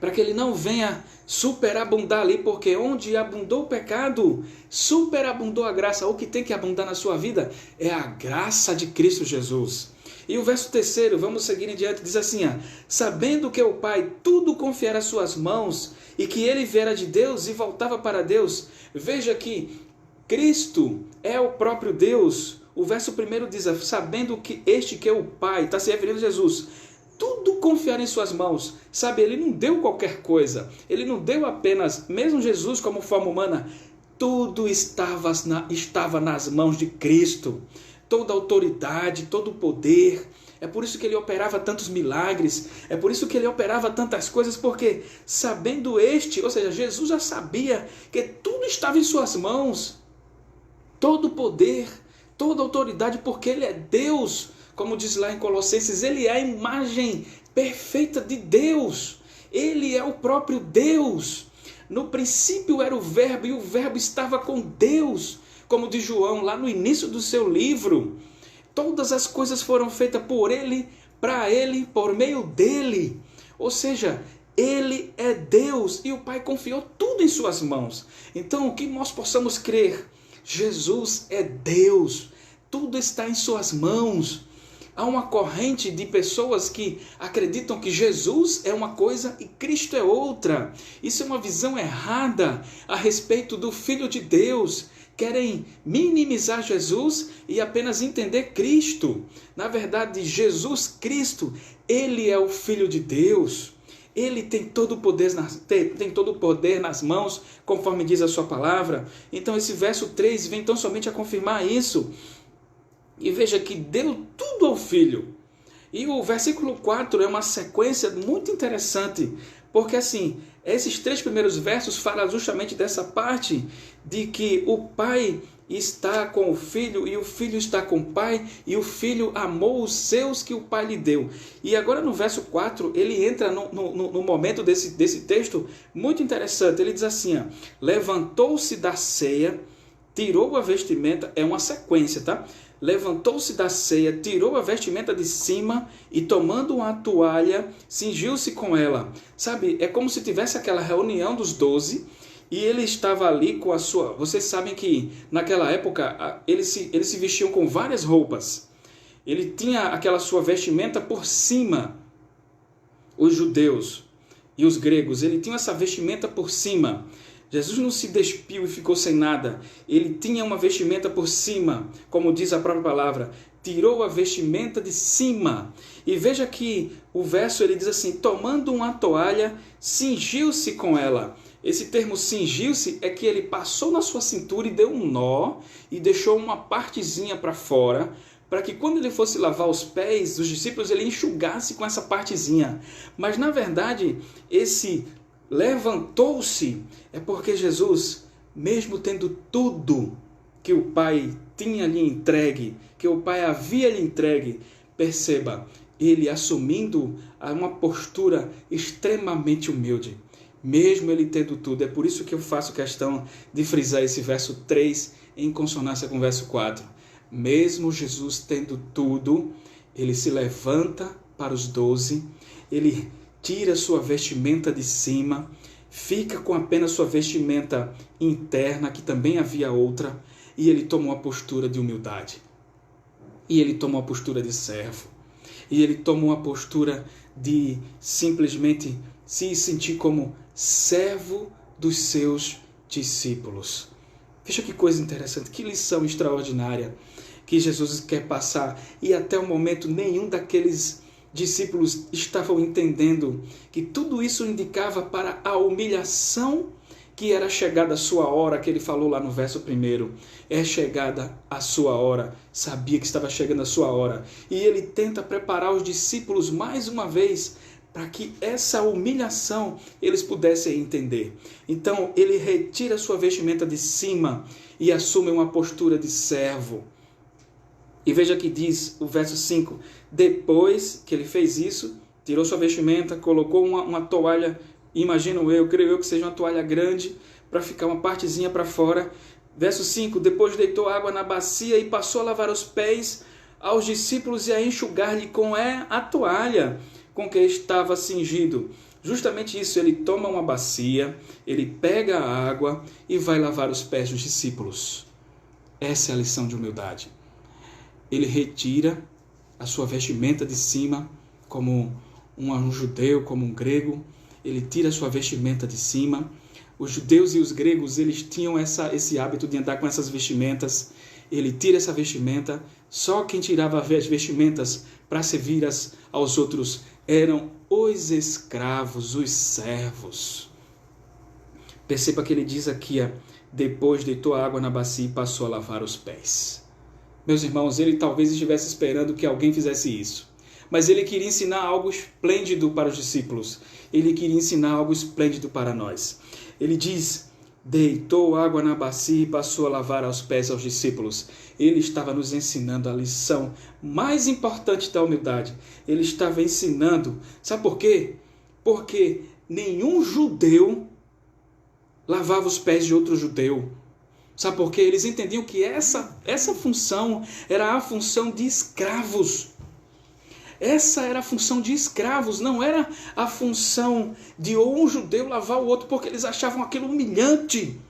para que ele não venha superabundar ali, porque onde abundou o pecado, superabundou a graça. O que tem que abundar na sua vida é a graça de Cristo Jesus. E o verso 3, vamos seguir em diante, diz assim, sabendo que o Pai tudo confiara às suas mãos, e que ele viera de Deus e voltava para Deus. Veja que Cristo é o próprio Deus. O verso 1 diz, sabendo que que é o Pai, está se referindo a Jesus, tudo confiar em suas mãos. Sabe, ele não deu qualquer coisa, ele não deu apenas, mesmo Jesus como forma humana, tudo estava nas mãos de Cristo. Toda a autoridade, todo o poder. É por isso que ele operava tantos milagres, é por isso que ele operava tantas coisas, porque sabendo ou seja, Jesus já sabia que tudo estava em suas mãos. todo poder, toda autoridade, porque Ele é Deus. Como diz lá em Colossenses, Ele é a imagem perfeita de Deus. Ele é o próprio Deus. No princípio era o Verbo, e o Verbo estava com Deus. Como diz João lá no início do seu livro. Todas as coisas foram feitas por Ele, para Ele, por meio dEle. Ou seja, Ele é Deus e o Pai confiou tudo em suas mãos. Então, o que nós possamos crer? Jesus é Deus. Tudo está em suas mãos. Há uma corrente de pessoas que acreditam que Jesus é uma coisa e Cristo é outra. Isso é uma visão errada a respeito do Filho de Deus. Querem minimizar Jesus e apenas entender Cristo. Na verdade, Jesus Cristo, Ele é o Filho de Deus. Ele tem todo o poder nas mãos, conforme diz a sua palavra. Então esse verso 3 vem tão somente a confirmar isso. E veja que deu tudo ao Filho. E o versículo 4 é uma sequência muito interessante, porque assim, esses 3 primeiros versos falam justamente dessa parte de que o Pai está com o Filho e o Filho está com o Pai e o Filho amou os seus que o Pai lhe deu. E agora no verso 4 ele entra no momento desse texto muito interessante. Ele diz assim, ó, levantou-se da ceia, tirou a vestimenta, é uma sequência, tá? Levantou-se da ceia, tirou a vestimenta de cima e tomando uma toalha, cingiu-se com ela. Sabe, é como se tivesse aquela reunião dos 12 e ele estava ali com a sua... Vocês sabem que naquela época eles se vestiam com várias roupas. Ele tinha aquela sua vestimenta por cima. Os judeus e os gregos, ele tinha essa vestimenta por cima. Jesus não se despiu e ficou sem nada. Ele tinha uma vestimenta por cima, como diz a própria palavra. Tirou a vestimenta de cima. E veja que o verso ele diz assim, tomando uma toalha, cingiu-se com ela. Esse termo cingiu-se é que ele passou na sua cintura e deu um nó e deixou uma partezinha para fora, para que quando ele fosse lavar os pés dos discípulos, ele enxugasse com essa partezinha. Mas na verdade, esse levantou-se é porque Jesus, mesmo tendo tudo que o Pai tinha lhe entregue, que o Pai havia lhe entregue, perceba, ele assumindo uma postura extremamente humilde, mesmo ele tendo tudo. É por isso que eu faço questão de frisar esse verso 3 em consonância com o verso 4. Mesmo Jesus tendo tudo, ele se levanta para os 12, ele tira sua vestimenta de cima, fica com apenas sua vestimenta interna, que também havia outra, e ele tomou a postura de humildade. E ele tomou a postura de servo. E ele tomou a postura de simplesmente se sentir como servo dos seus discípulos. Veja que coisa interessante, que lição extraordinária que Jesus quer passar. E até o momento nenhum daqueles discípulos estavam entendendo que tudo isso indicava para a humilhação, que era chegada a sua hora, que ele falou lá no verso 1. É chegada a sua hora. Sabia que estava chegando a sua hora. E ele tenta preparar os discípulos mais uma vez para que essa humilhação eles pudessem entender. Então ele retira sua vestimenta de cima e assume uma postura de servo. E veja que diz o verso 5, depois que ele fez isso, tirou sua vestimenta, colocou uma toalha, creio eu que seja uma toalha grande, para ficar uma partezinha para fora. Verso 5, depois deitou água na bacia e passou a lavar os pés aos discípulos e a enxugar-lhe com a toalha com que estava cingido. Justamente isso, ele toma uma bacia, ele pega a água e vai lavar os pés dos discípulos. Essa é a lição de humildade. Ele retira a sua vestimenta de cima, como um judeu, como um grego. Ele tira a sua vestimenta de cima. Os judeus e os gregos, eles tinham esse hábito de andar com essas vestimentas. Ele tira essa vestimenta. Só quem tirava as vestimentas para servir aos outros eram os escravos, os servos. Perceba que ele diz aqui, depois deitou água na bacia e passou a lavar os pés. Meus irmãos, ele talvez estivesse esperando que alguém fizesse isso. Mas ele queria ensinar algo esplêndido para os discípulos. Ele queria ensinar algo esplêndido para nós. Ele diz, deitou água na bacia e passou a lavar aos pés aos discípulos. Ele estava nos ensinando a lição mais importante da humildade. Ele estava ensinando, sabe por quê? Porque nenhum judeu lavava os pés de outro judeu. Sabe por quê? Eles entendiam que essa função era a função de escravos. Essa era a função de escravos, não era a função de um judeu lavar o outro, porque eles achavam aquilo humilhante.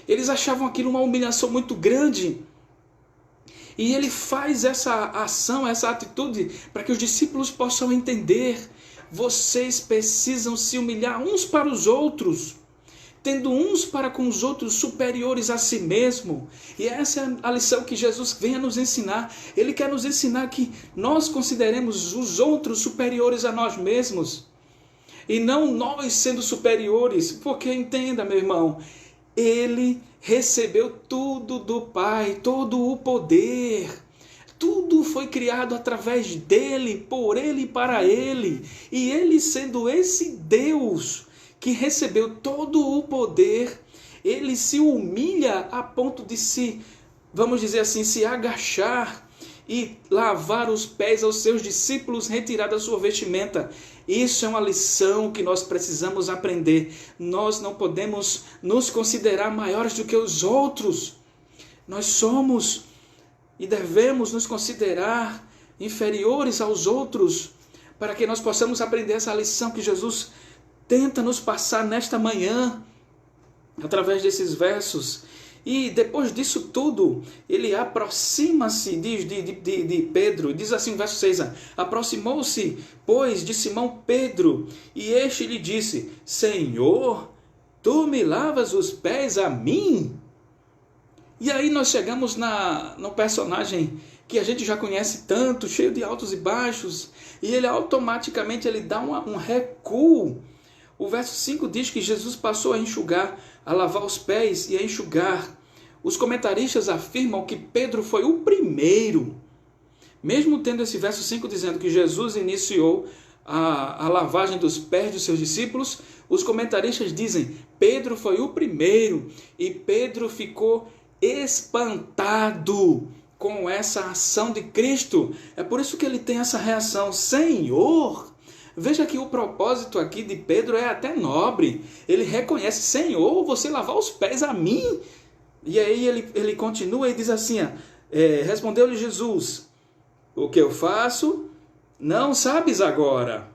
Eles achavam aquilo uma humilhação muito grande. E ele faz essa ação, essa atitude, para que os discípulos possam entender. Vocês precisam se humilhar uns para os outros, tendo uns para com os outros superiores a si mesmo. E essa é a lição que Jesus vem a nos ensinar. Ele quer nos ensinar que nós consideremos os outros superiores a nós mesmos, e não nós sendo superiores. Porque entenda, meu irmão, ele recebeu tudo do Pai, todo o poder. Tudo foi criado através dele, por ele e para ele. E ele, sendo esse Deus que recebeu todo o poder, ele se humilha a ponto de vamos dizer assim, se agachar e lavar os pés aos seus discípulos, retirar da sua vestimenta. Isso é uma lição que nós precisamos aprender. Nós não podemos nos considerar maiores do que os outros. Nós somos e devemos nos considerar inferiores aos outros, para que nós possamos aprender essa lição que Jesus tenta nos passar nesta manhã, através desses versos. E depois disso tudo, ele aproxima-se de Pedro. Diz assim o verso 6, aproximou-se, pois, de Simão Pedro, e este lhe disse, Senhor, tu me lavas os pés a mim? E aí nós chegamos no personagem que a gente já conhece tanto, cheio de altos e baixos, e ele automaticamente dá um recuo. O verso 5 diz que Jesus passou a enxugar, a lavar os pés e a enxugar. Os comentaristas afirmam que Pedro foi o primeiro. Mesmo tendo esse verso 5 dizendo que Jesus iniciou a lavagem dos pés dos seus discípulos, os comentaristas dizem Pedro foi o primeiro, e Pedro ficou espantado com essa ação de Cristo. É por isso que ele tem essa reação, Senhor. Veja que o propósito aqui de Pedro é até nobre. Ele reconhece, Senhor, você lavar os pés a mim? E aí ele continua e diz assim, respondeu-lhe Jesus, o que eu faço, não sabes agora,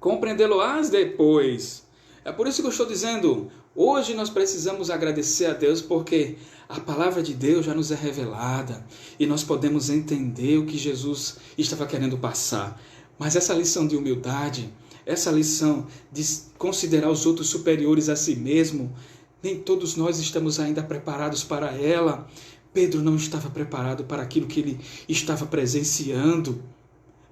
compreendê-lo-ás depois. É por isso que eu estou dizendo, hoje nós precisamos agradecer a Deus, porque a palavra de Deus já nos é revelada, e nós podemos entender o que Jesus estava querendo passar. Mas essa lição de humildade, essa lição de considerar os outros superiores a si mesmo, nem todos nós estamos ainda preparados para ela. Pedro não estava preparado para aquilo que ele estava presenciando.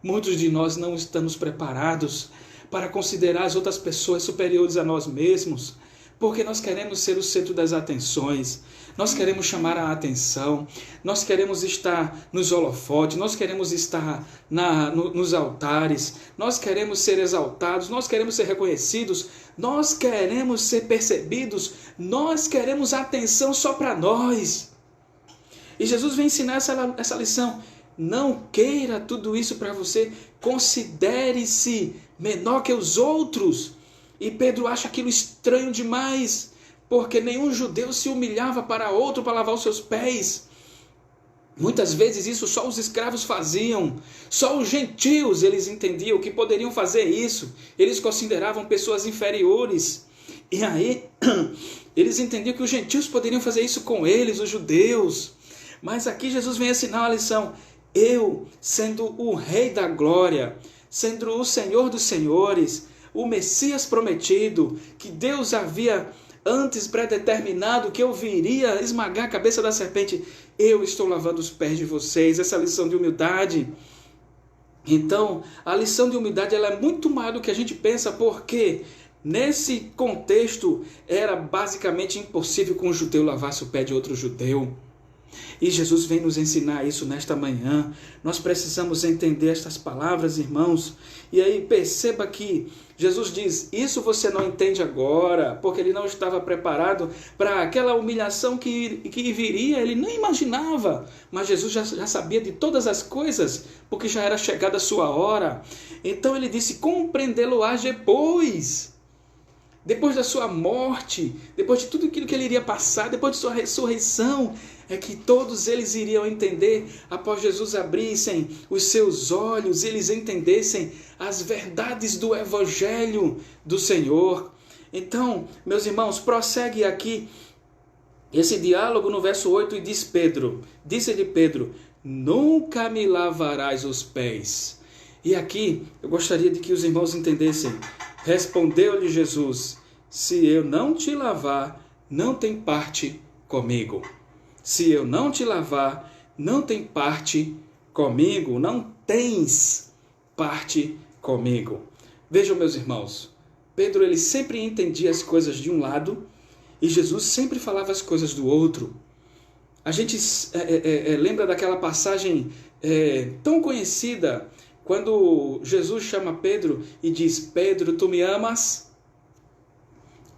Muitos de nós não estamos preparados para considerar as outras pessoas superiores a nós mesmos, porque nós queremos ser o centro das atenções, nós queremos chamar a atenção, nós queremos estar nos holofotes, nós queremos estar nos altares, nós queremos ser exaltados, nós queremos ser reconhecidos, nós queremos ser percebidos, nós queremos atenção só para nós. E Jesus vem ensinar essa lição. Não queira tudo isso para você, considere-se menor que os outros. E Pedro acha aquilo estranho demais, porque nenhum judeu se humilhava para outro para lavar os seus pés. Muitas vezes isso só os escravos faziam, só os gentios eles entendiam que poderiam fazer isso, eles consideravam pessoas inferiores. E aí eles entendiam que os gentios poderiam fazer isso com eles, os judeus. Mas aqui Jesus vem ensinar uma lição. Eu, sendo o Rei da Glória, sendo o Senhor dos Senhores, o Messias prometido, que Deus havia antes predeterminado que eu viria esmagar a cabeça da serpente, eu estou lavando os pés de vocês. Essa lição de humildade. Então, a lição de humildade ela é muito maior do que a gente pensa, porque nesse contexto era basicamente impossível que um judeu lavasse o pé de outro judeu. E Jesus vem nos ensinar isso nesta manhã. Nós precisamos entender estas palavras, irmãos. E aí perceba que Jesus diz, isso você não entende agora, porque ele não estava preparado para aquela humilhação que viria, ele nem imaginava. Mas Jesus já sabia de todas as coisas, porque já era chegada a sua hora. Então ele disse, compreendê-lo-á depois da sua morte, depois de tudo aquilo que ele iria passar, depois de sua ressurreição, é que todos eles iriam entender, após Jesus abrissem os seus olhos, eles entendessem as verdades do Evangelho do Senhor. Então, meus irmãos, prossegue aqui esse diálogo no verso 8 e disse-lhe Pedro, nunca me lavarás os pés. E aqui eu gostaria de que os irmãos entendessem. Respondeu-lhe Jesus, se eu não te lavar, não tem parte comigo. Se eu não te lavar, não tem parte comigo, não tens parte comigo. Vejam, meus irmãos, Pedro ele sempre entendia as coisas de um lado e Jesus sempre falava as coisas do outro. A gente lembra daquela passagem tão conhecida, quando Jesus chama Pedro e diz, Pedro, tu me amas?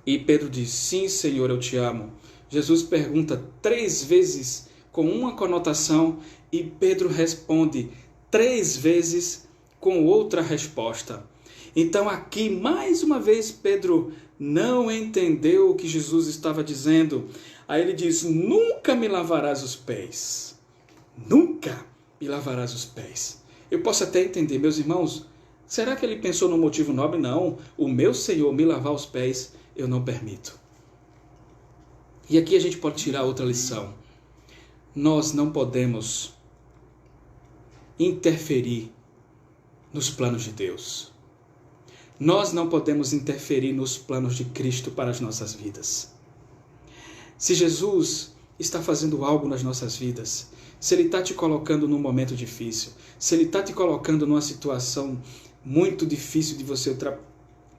E Pedro diz, sim, Senhor, eu te amo. Jesus pergunta 3 vezes com uma conotação e Pedro responde 3 vezes com outra resposta. Então aqui, mais uma vez, Pedro não entendeu o que Jesus estava dizendo. Aí ele diz, nunca me lavarás os pés. Nunca me lavarás os pés. Eu posso até entender, meus irmãos, será que ele pensou no motivo nobre? Não, o meu Senhor me lavar os pés, eu não permito. E aqui a gente pode tirar outra lição. Nós não podemos interferir nos planos de Deus. Nós não podemos interferir nos planos de Cristo para as nossas vidas. Se Jesus está fazendo algo nas nossas vidas, se Ele está te colocando num momento difícil, se Ele está te colocando numa situação muito difícil de você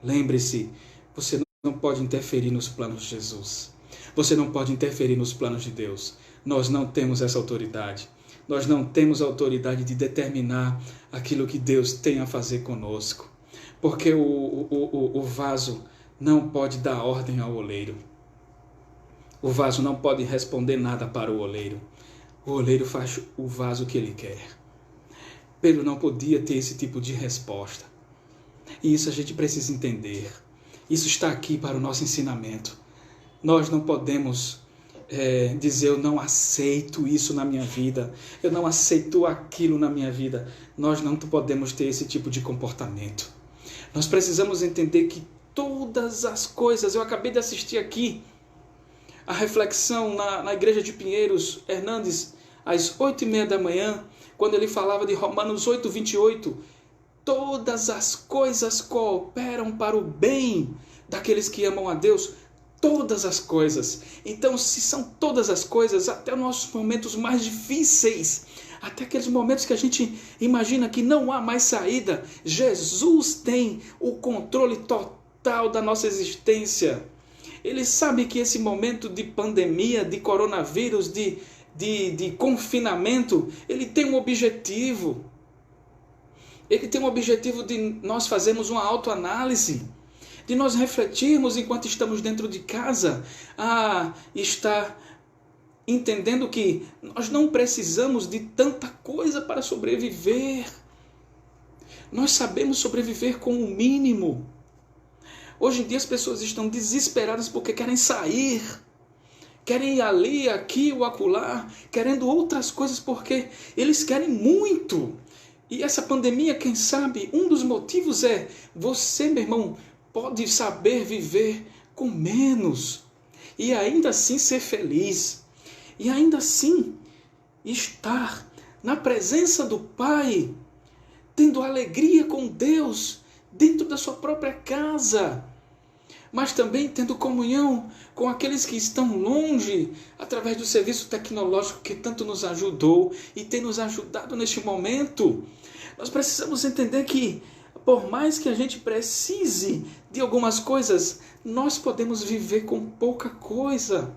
lembre-se, você não pode interferir nos planos de Jesus. Você não pode interferir nos planos de Deus. Nós não temos essa autoridade. Nós não temos a autoridade de determinar aquilo que Deus tem a fazer conosco. Porque o vaso não pode dar ordem ao oleiro. O vaso não pode responder nada para o oleiro. O oleiro faz o vaso que ele quer. Pedro não podia ter esse tipo de resposta. E isso a gente precisa entender. Isso está aqui para o nosso ensinamento. Nós não podemos dizer, eu não aceito isso na minha vida, eu não aceito aquilo na minha vida. Nós não podemos ter esse tipo de comportamento. Nós precisamos entender que todas as coisas, eu acabei de assistir aqui a reflexão na igreja de Pinheiros, Hernandes, às 8h30 da manhã, quando ele falava de Romanos 8:28, todas as coisas cooperam para o bem daqueles que amam a Deus, todas as coisas. Então, se são todas as coisas, até os nossos momentos mais difíceis, até aqueles momentos que a gente imagina que não há mais saída, Jesus tem o controle total da nossa existência. Ele sabe que esse momento de pandemia, de coronavírus, de confinamento, ele tem um objetivo. Ele tem um objetivo de nós fazermos uma autoanálise, de nós refletirmos enquanto estamos dentro de casa, estar entendendo que nós não precisamos de tanta coisa para sobreviver. Nós sabemos sobreviver com o mínimo. Hoje em dia as pessoas estão desesperadas porque querem sair, querem ir ali, aqui ou acolá, querendo outras coisas porque eles querem muito. E essa pandemia, quem sabe, um dos motivos é você, meu irmão, pode saber viver com menos e ainda assim ser feliz. E ainda assim estar na presença do Pai, tendo alegria com Deus dentro da sua própria casa, mas também tendo comunhão com aqueles que estão longe, através do serviço tecnológico que tanto nos ajudou e tem nos ajudado neste momento. Nós precisamos entender que, por mais que a gente precise de algumas coisas, nós podemos viver com pouca coisa.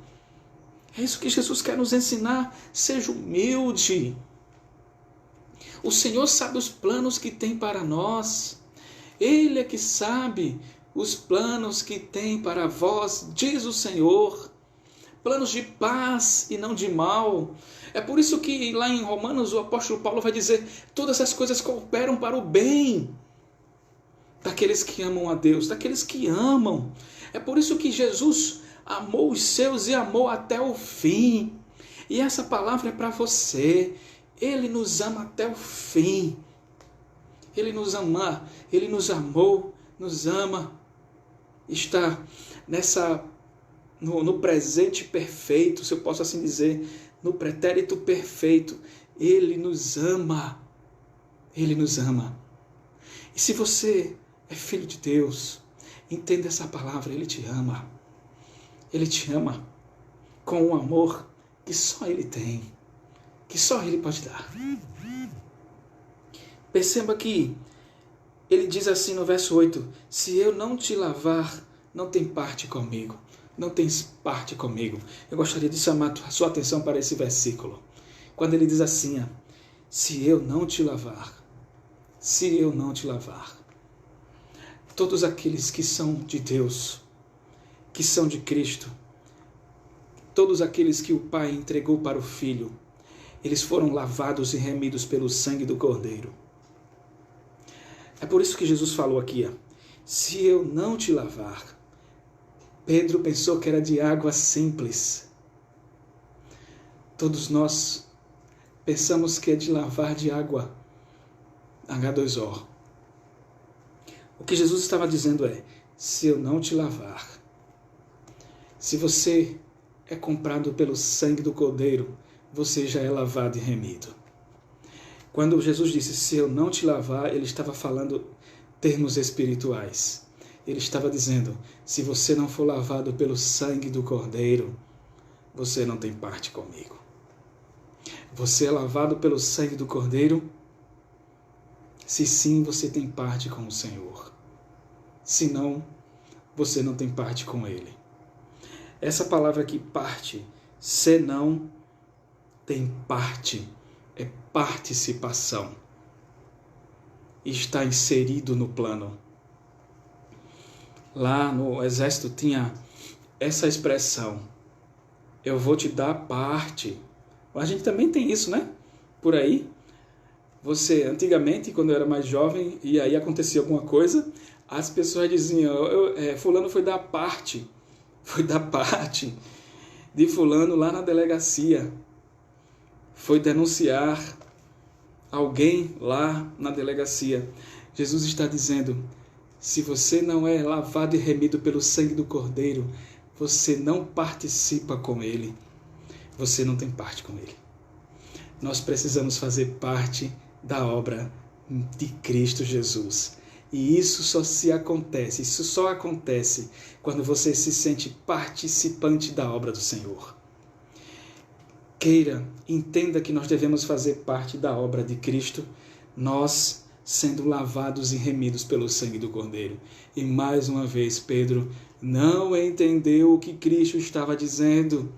É isso que Jesus quer nos ensinar. Seja humilde. O Senhor sabe os planos que tem para nós. Ele é que sabe os planos que tem para vós, diz o Senhor. Planos de paz e não de mal. É por isso que lá em Romanos o apóstolo Paulo vai dizer: todas as coisas cooperam para o bem daqueles que amam a Deus, daqueles que amam. É por isso que Jesus amou os seus e amou até o fim. E essa palavra é para você. Ele nos ama até o fim. Ele nos ama, Ele nos amou, nos ama. Está no presente perfeito, se eu posso assim dizer, no pretérito perfeito. Ele nos ama. Ele nos ama. E se você é filho de Deus, entenda essa palavra, Ele te ama. Ele te ama com um amor que só Ele tem, que só Ele pode dar. Perceba que Ele diz assim no verso 8, se eu não te lavar, não tem parte comigo. Não tens parte comigo. Eu gostaria de chamar a sua atenção para esse versículo. Quando ele diz assim, se eu não te lavar, se eu não te lavar. Todos aqueles que são de Deus, que são de Cristo, todos aqueles que o Pai entregou para o Filho, eles foram lavados e remidos pelo sangue do Cordeiro. É por isso que Jesus falou aqui, se eu não te lavar. Pedro pensou que era de água simples. Todos nós pensamos que é de lavar de água H2O. O que Jesus estava dizendo é, se eu não te lavar, se você é comprado pelo sangue do Cordeiro, você já é lavado e remido. Quando Jesus disse, se eu não te lavar, ele estava falando termos espirituais. Ele estava dizendo, se você não for lavado pelo sangue do Cordeiro, você não tem parte comigo. Você é lavado pelo sangue do Cordeiro? Se sim, você tem parte com o Senhor. Se não, você não tem parte com Ele. Essa palavra aqui, parte, se não, tem parte, é participação. Está inserido no plano. Lá no exército tinha essa expressão, eu vou te dar parte. A gente também tem isso, né? Por aí. Você, antigamente, quando eu era mais jovem, e aí acontecia alguma coisa, as pessoas diziam, fulano foi dar parte de fulano lá na delegacia. Foi denunciar alguém lá na delegacia. Jesus está dizendo, se você não é lavado e remido pelo sangue do Cordeiro, você não participa com Ele. Você não tem parte com Ele. Nós precisamos fazer parte da obra de Cristo Jesus. E isso só acontece quando você se sente participante da obra do Senhor. Entenda que nós devemos fazer parte da obra de Cristo, nós sendo lavados e remidos pelo sangue do Cordeiro. E mais uma vez, Pedro não entendeu o que Cristo estava dizendo.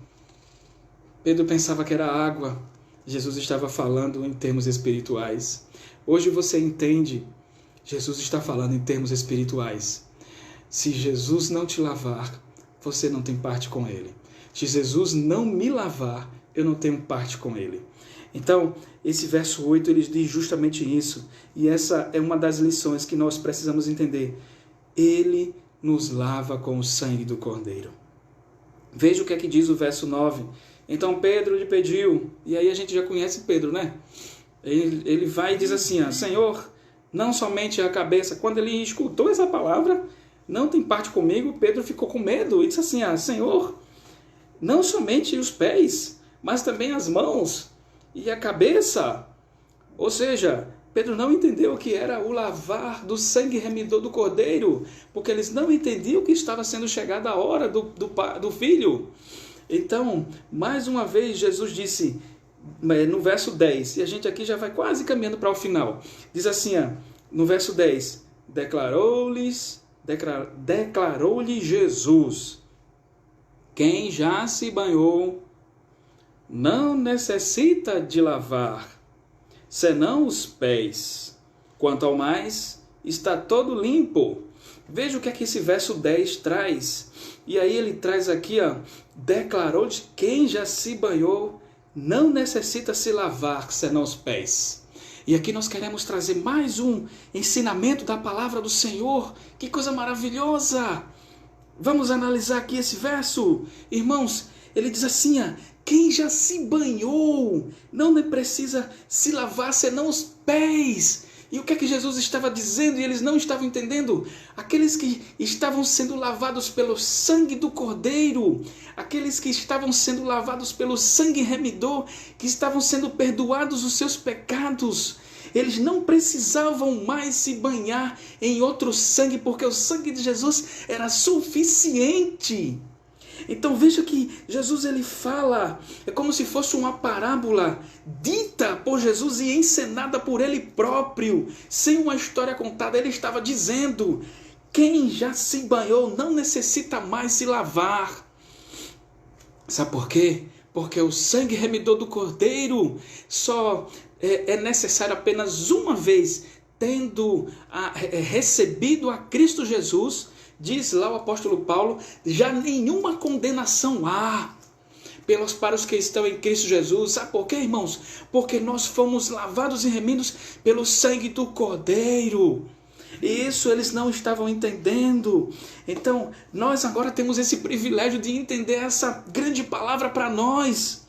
Pedro pensava que era água. Jesus estava falando em termos espirituais. Hoje você entende, Jesus está falando em termos espirituais. Se Jesus não te lavar, você não tem parte com Ele. Se Jesus não me lavar, eu não tenho parte com Ele. Então, esse verso 8, ele diz justamente isso. E essa é uma das lições que nós precisamos entender. Ele nos lava com o sangue do Cordeiro. Veja o que é que diz o verso 9. Então Pedro lhe pediu, e aí a gente já conhece Pedro, né? Ele vai e diz assim, Senhor, não somente a cabeça. Quando ele escutou essa palavra, não tem parte comigo, Pedro ficou com medo e disse assim, Senhor, não somente os pés, mas também as mãos e a cabeça. Ou seja, Pedro não entendeu o que era o lavar do sangue remidor do Cordeiro, porque eles não entendiam que estava sendo chegada a hora do filho. Então, mais uma vez, Jesus disse, no verso 10, e a gente aqui já vai quase caminhando para o final, diz assim, no verso 10, declarou-lhe Jesus, quem já se banhou não necessita de lavar, senão os pés. Quanto ao mais, está todo limpo. Veja o que é que esse verso 10 traz. E aí ele traz aqui, declarou de quem já se banhou, não necessita se lavar, senão os pés. E aqui nós queremos trazer mais um ensinamento da palavra do Senhor. Que coisa maravilhosa! Vamos analisar aqui esse verso. Irmãos, ele diz assim, quem já se banhou não precisa se lavar senão os pés. E o que é que Jesus estava dizendo e eles não estavam entendendo? Aqueles que estavam sendo lavados pelo sangue do Cordeiro, aqueles que estavam sendo lavados pelo sangue remidor, que estavam sendo perdoados os seus pecados, eles não precisavam mais se banhar em outro sangue, porque o sangue de Jesus era suficiente. Então veja que Jesus ele fala, é como se fosse uma parábola dita por Jesus e encenada por ele próprio, sem uma história contada. Ele estava dizendo, quem já se banhou não necessita mais se lavar. Sabe por quê? Porque o sangue remidor do Cordeiro só é necessário apenas uma vez, tendo recebido a Cristo Jesus. Diz lá o apóstolo Paulo, já nenhuma condenação há para os que estão em Cristo Jesus. Sabe por quê, irmãos? Porque nós fomos lavados e remidos pelo sangue do Cordeiro. E isso eles não estavam entendendo. Então, nós agora temos esse privilégio de entender essa grande palavra para nós.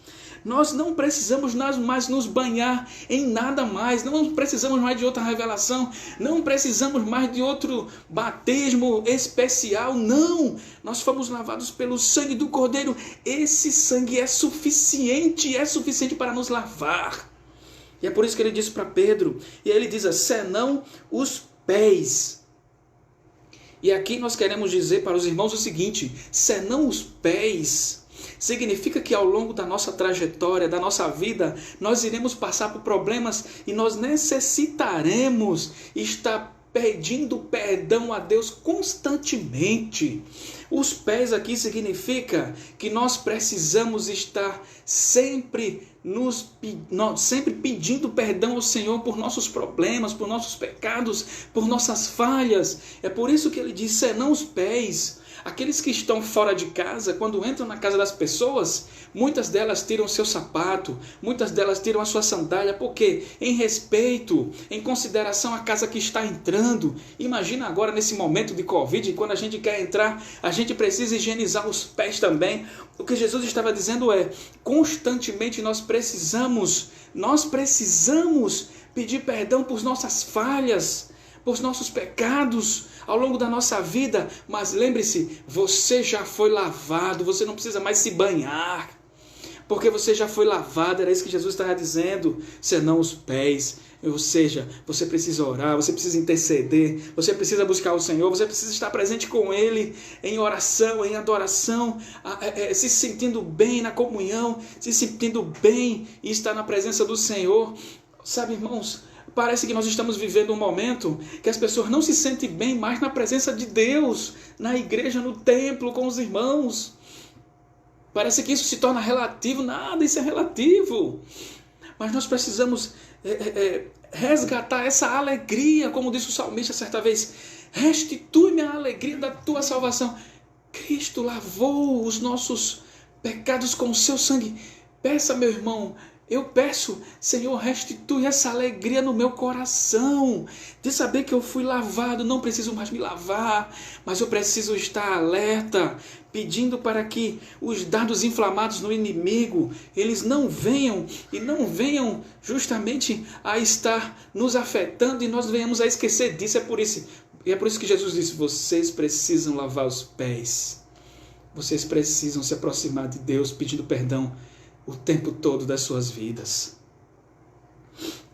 Nós não precisamos mais nos banhar em nada mais, não precisamos mais de outra revelação, não precisamos mais de outro batismo especial, não. Nós fomos lavados pelo sangue do Cordeiro, esse sangue é suficiente para nos lavar. E é por isso que ele disse para Pedro, e ele diz, senão os pés. E aqui nós queremos dizer para os irmãos o seguinte, senão os pés, significa que ao longo da nossa trajetória, da nossa vida, nós iremos passar por problemas e nós necessitaremos estar pedindo perdão a Deus constantemente. Os pés aqui significa que nós precisamos estar sempre pedindo perdão ao Senhor por nossos problemas, por nossos pecados, por nossas falhas. É por isso que ele diz, senão os pés. Aqueles que estão fora de casa, quando entram na casa das pessoas, muitas delas tiram seu sapato, muitas delas tiram a sua sandália, porque em respeito, em consideração à casa que está entrando. Imagina agora nesse momento de Covid, quando a gente quer entrar, a gente precisa higienizar os pés também. O que Jesus estava dizendo é, constantemente nós precisamos pedir perdão por nossas falhas, por nossos pecados ao longo da nossa vida, mas lembre-se, você já foi lavado, você não precisa mais se banhar, porque você já foi lavado, era isso que Jesus estava dizendo, senão os pés. Ou seja, você precisa orar, você precisa interceder, você precisa buscar o Senhor, você precisa estar presente com Ele em oração, em adoração, se sentindo bem na comunhão, se sentindo bem e estar na presença do Senhor. Sabe, irmãos, parece que nós estamos vivendo um momento que as pessoas não se sentem bem mais na presença de Deus, na igreja, no templo, com os irmãos. Parece que isso se torna relativo. Nada, isso é relativo. Mas nós precisamos resgatar essa alegria, como disse o salmista certa vez. Restitui-me a alegria da tua salvação. Cristo lavou os nossos pecados com o seu sangue. Peça, meu irmão, eu peço, Senhor, restitui essa alegria no meu coração, de saber que eu fui lavado, não preciso mais me lavar, mas eu preciso estar alerta, pedindo para que os dardos inflamados no inimigo, eles não venham justamente a estar nos afetando e nós venhamos a esquecer disso. É por isso que Jesus disse, vocês precisam lavar os pés, vocês precisam se aproximar de Deus pedindo perdão o tempo todo das suas vidas.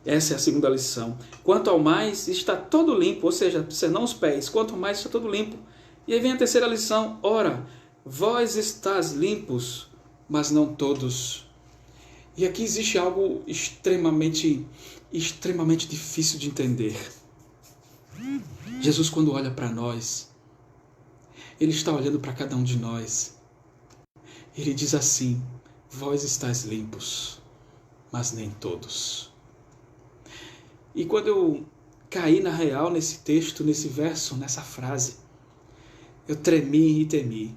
Essa é a segunda lição. Quanto ao mais, está todo limpo, ou seja, senão os pés, quanto ao mais está todo limpo. E aí vem a terceira lição, ora, vós estás limpos, mas não todos. E aqui existe algo extremamente difícil de entender. Jesus, quando olha para nós, Ele está olhando para cada um de nós. Ele diz assim, vós estáis limpos, mas nem todos. E quando eu caí na real nesse texto, nesse verso, nessa frase, eu tremi e temi.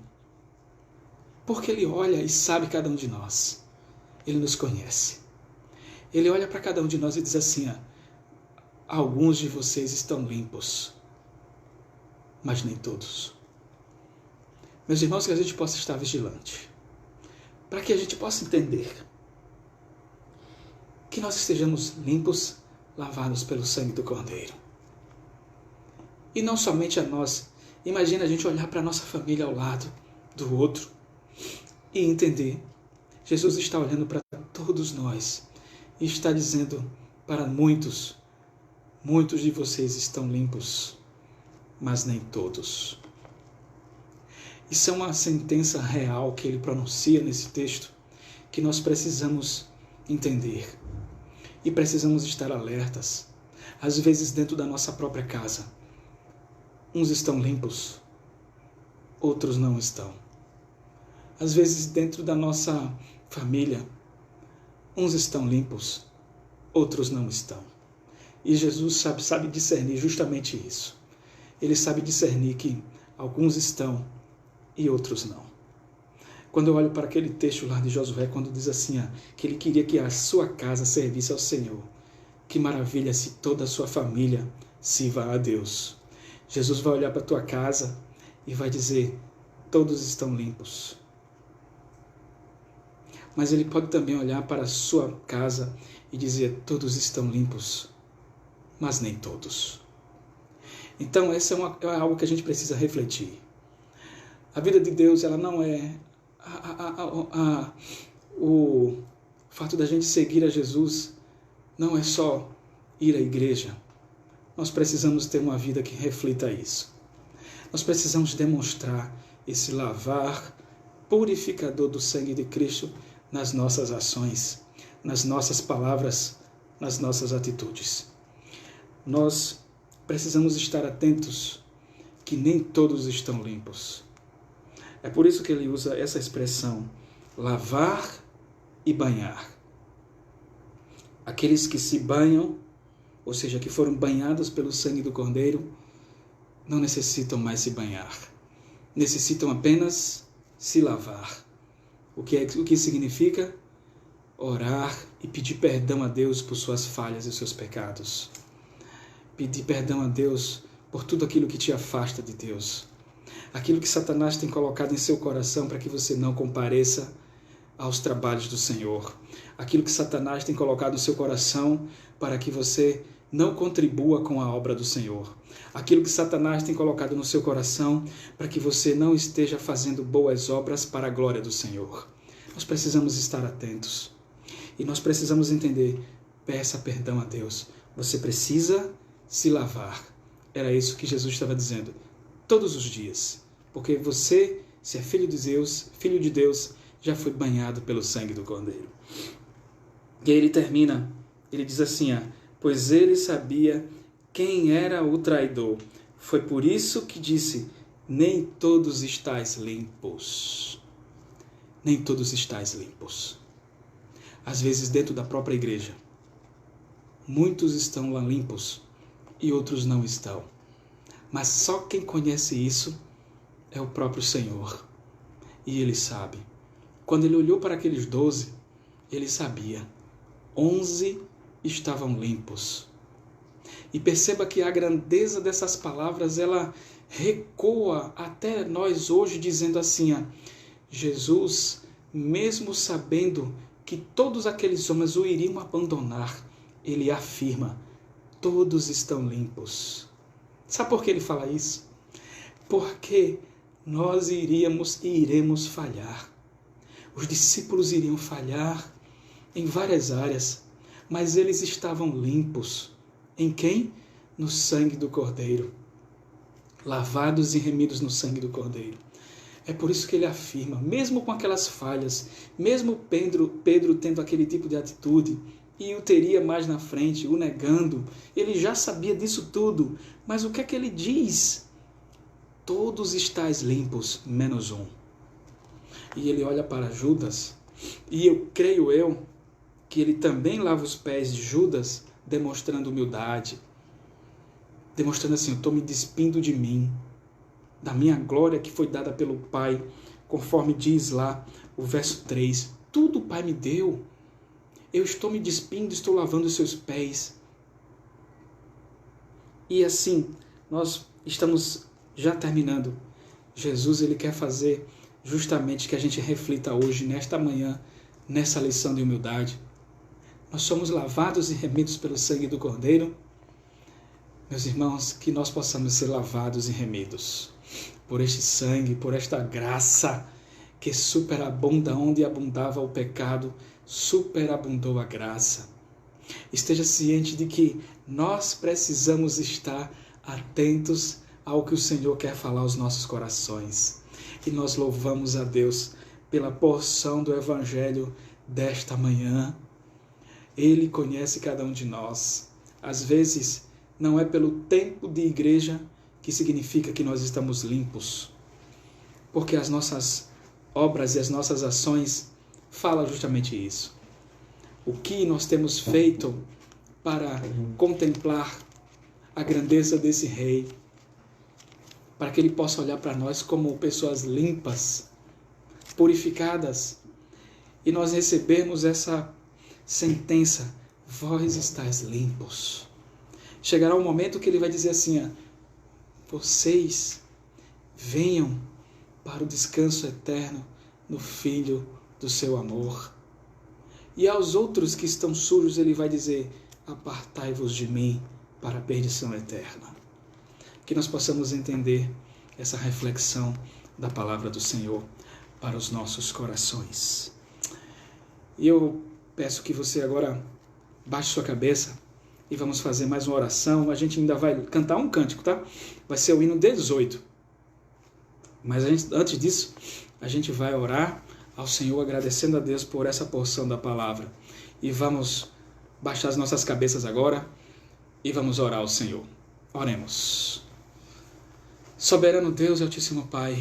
Porque Ele olha e sabe cada um de nós. Ele nos conhece. Ele olha para cada um de nós e diz assim, alguns de vocês estão limpos, mas nem todos. Meus irmãos, que a gente possa estar vigilante, para que a gente possa entender que nós estejamos limpos, lavados pelo sangue do Cordeiro. E não somente a nós. Imagina a gente olhar para a nossa família ao lado do outro e entender. Jesus está olhando para todos nós e está dizendo para muitos de vocês estão limpos, mas nem todos. Isso é uma sentença real que ele pronuncia nesse texto, que nós precisamos entender e precisamos estar alertas. Às vezes dentro da nossa própria casa, uns estão limpos, outros não estão. Às vezes dentro da nossa família, uns estão limpos, outros não estão. E Jesus sabe discernir justamente isso. Ele sabe discernir que alguns estão e outros não. Quando eu olho para aquele texto lá de Josué, quando diz assim, que ele queria que a sua casa servisse ao Senhor, que maravilha se toda a sua família sirva a Deus. Jesus vai olhar para a tua casa e vai dizer, todos estão limpos. Mas ele pode também olhar para a sua casa e dizer, todos estão limpos, mas nem todos. Então, essa é algo que a gente precisa refletir. A vida de Deus, ela não é o fato da gente seguir a Jesus, não é só ir à igreja. Nós precisamos ter uma vida que reflita isso. Nós precisamos demonstrar esse lavar purificador do sangue de Cristo nas nossas ações, nas nossas palavras, nas nossas atitudes. Nós precisamos estar atentos que nem todos estão limpos. É por isso que ele usa essa expressão, lavar e banhar. Aqueles que se banham, ou seja, que foram banhados pelo sangue do Cordeiro, não necessitam mais se banhar. Necessitam apenas se lavar. O que significa? Orar e pedir perdão a Deus por suas falhas e seus pecados. Pedir perdão a Deus por tudo aquilo que te afasta de Deus. Aquilo que Satanás tem colocado em seu coração para que você não compareça aos trabalhos do Senhor. Aquilo que Satanás tem colocado no seu coração para que você não contribua com a obra do Senhor. Aquilo que Satanás tem colocado no seu coração para que você não esteja fazendo boas obras para a glória do Senhor. Nós precisamos estar atentos. E nós precisamos entender, peça perdão a Deus. Você precisa se lavar. Era isso que Jesus estava dizendo todos os dias. Porque você, se é filho de Deus, já foi banhado pelo sangue do Cordeiro. E aí ele termina, ele diz assim, pois ele sabia quem era o traidor. Foi por isso que disse, nem todos estáis limpos. Nem todos estáis limpos. Às vezes dentro da própria igreja, muitos estão lá limpos e outros não estão. Mas só quem conhece isso é o próprio Senhor. E Ele sabe. Quando Ele olhou para aqueles 12, Ele sabia. 11 estavam limpos. E perceba que a grandeza dessas palavras, ela recoa até nós hoje, dizendo assim, Jesus, mesmo sabendo que todos aqueles homens o iriam abandonar, Ele afirma, todos estão limpos. Sabe por que Ele fala isso? Porque nós iríamos e iremos falhar. Os discípulos iriam falhar em várias áreas, mas eles estavam limpos. Em quem? No sangue do Cordeiro. Lavados e remidos no sangue do Cordeiro. É por isso que ele afirma, mesmo com aquelas falhas, mesmo Pedro tendo aquele tipo de atitude, e o teria mais na frente, o negando, ele já sabia disso tudo, mas o que é que ele diz? Todos estáis limpos, menos um. E ele olha para Judas E eu creio que ele também lava os pés de Judas, demonstrando humildade, demonstrando assim, eu estou me despindo de mim, da minha glória que foi dada pelo Pai, conforme diz lá o verso 3. Tudo o Pai me deu. Eu estou me despindo, estou lavando os seus pés. E assim, nós estamos já terminando. Jesus, ele quer fazer justamente que a gente reflita hoje, nesta manhã, nessa lição de humildade. Nós somos lavados e remidos pelo sangue do Cordeiro. Meus irmãos, que nós possamos ser lavados e remidos por este sangue, por esta graça que superabunda onde abundava o pecado, superabundou a graça. Esteja ciente de que nós precisamos estar atentos ao que o Senhor quer falar aos nossos corações. E nós louvamos a Deus pela porção do Evangelho desta manhã. Ele conhece cada um de nós. Às vezes, não é pelo tempo de igreja que significa que nós estamos limpos, porque as nossas obras e as nossas ações falam justamente isso. O que nós temos feito para contemplar a grandeza desse Rei, para que Ele possa olhar para nós como pessoas limpas, purificadas, e nós recebemos essa sentença, vós estáis limpos. Chegará um momento que Ele vai dizer assim, vocês venham para o descanso eterno no Filho do seu amor. E aos outros que estão sujos, Ele vai dizer, apartai-vos de mim para a perdição eterna. Que nós possamos entender essa reflexão da palavra do Senhor para os nossos corações. E eu peço que você agora baixe sua cabeça e vamos fazer mais uma oração. A gente ainda vai cantar um cântico, tá? Vai ser o hino 18. Mas antes disso, a gente vai orar ao Senhor, agradecendo a Deus por essa porção da palavra. E vamos baixar as nossas cabeças agora e vamos orar ao Senhor. Oremos. Soberano Deus e Altíssimo Pai,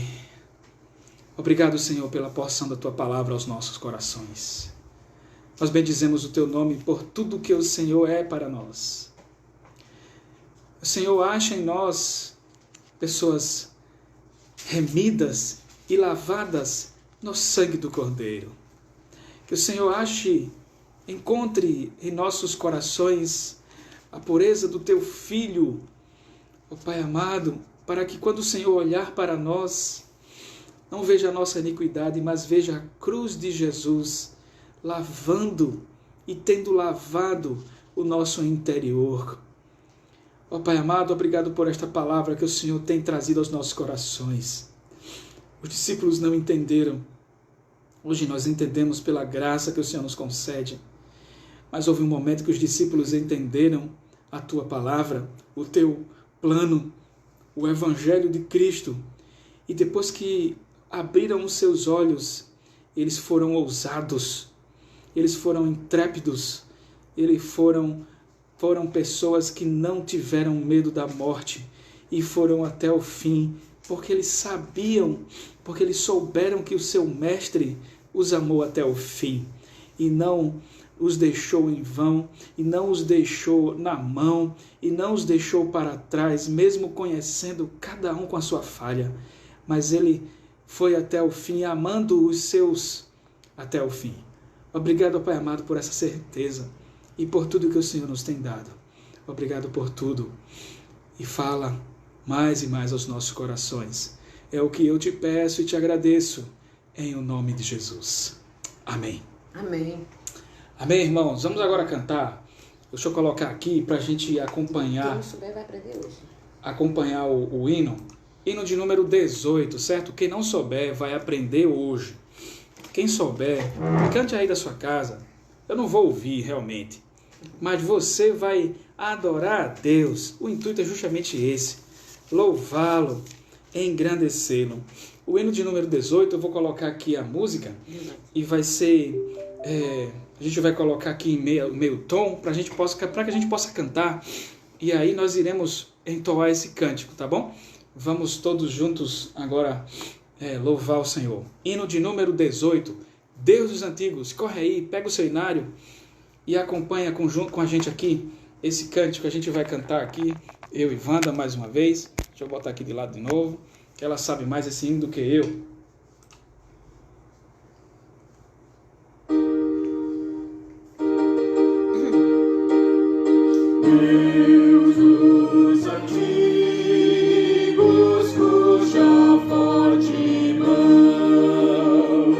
obrigado, Senhor, pela porção da Tua palavra aos nossos corações. Nós bendizemos o Teu nome por tudo que o Senhor é para nós. O Senhor acha em nós pessoas remidas e lavadas no sangue do Cordeiro. Que o Senhor encontre em nossos corações a pureza do Teu Filho, ó Pai amado, para que quando o Senhor olhar para nós, não veja a nossa iniquidade, mas veja a cruz de Jesus lavando e tendo lavado o nosso interior. Ó Pai amado, obrigado por esta palavra que o Senhor tem trazido aos nossos corações. Os discípulos não entenderam. Hoje nós entendemos pela graça que o Senhor nos concede. Mas houve um momento que os discípulos entenderam a Tua palavra, o Teu plano, o Evangelho de Cristo. E depois que abriram os seus olhos, eles foram ousados, eles foram intrépidos, eles foram pessoas que não tiveram medo da morte e foram até o fim, porque eles sabiam, porque eles souberam que o seu Mestre os amou até o fim e não os deixou em vão, e não os deixou na mão, e não os deixou para trás, mesmo conhecendo cada um com a sua falha. Mas Ele foi até o fim, amando os seus até o fim. Obrigado, Pai amado, por essa certeza e por tudo que o Senhor nos tem dado. Obrigado por tudo. E fala mais e mais aos nossos corações. É o que eu te peço e te agradeço, em o nome de Jesus. Amém. Amém. Amém, irmãos? Vamos agora cantar. Deixa eu colocar aqui para a gente acompanhar. Quem não souber vai aprender hoje. Acompanhar o hino. Hino de número 18, certo? Quem não souber vai aprender hoje. Quem souber, cante aí da sua casa. Eu não vou ouvir realmente, mas você vai adorar a Deus. O intuito é justamente esse: louvá-lo, engrandecê-lo. O hino de número 18, eu vou colocar aqui a música e vai ser... a gente vai colocar aqui em meio tom para que a gente possa cantar. E aí nós iremos entoar esse cântico, tá bom? Vamos todos juntos agora louvar o Senhor. Hino de número 18, Deus dos antigos, corre aí, pega o seu inário e acompanha junto com a gente aqui esse cântico que a gente vai cantar aqui, eu e Wanda mais uma vez. Deixa eu botar aqui de lado de novo, que ela sabe mais esse hino do que eu. Deus dos antigos, cuja forte mão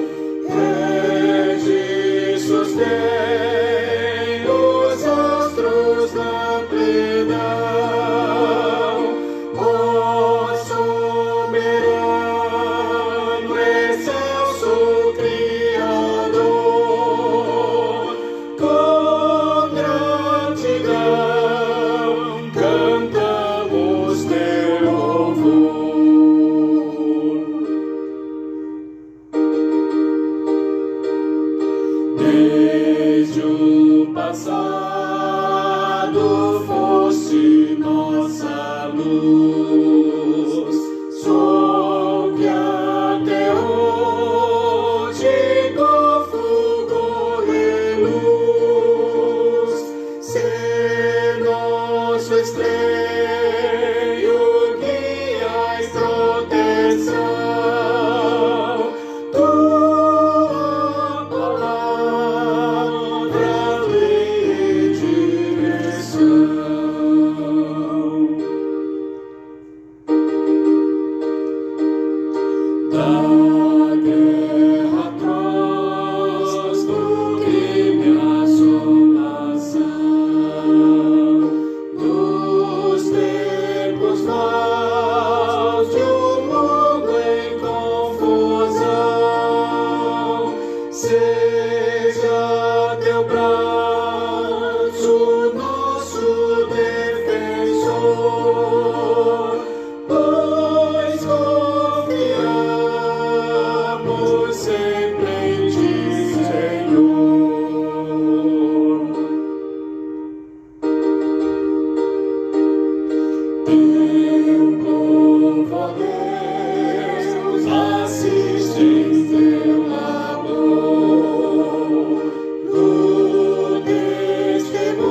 rege e sustém os astros na plenão, ó soberano, excelso Criador, com gratidão cantamos teu louvor. Desde o passado fosse nossa luz, sol que até hoje com fulgor reluz, ser nosso esteio, guia e proteção. Tua palavra, lei e direção. Da guerra atroz, do crime assolação, dos tempos maus, de mundo em confusão, seja teu braço nosso defensor, pois confiamos sempre em ti, Senhor. Teu povo, ó Deus, assiste em teu labor, no testemunho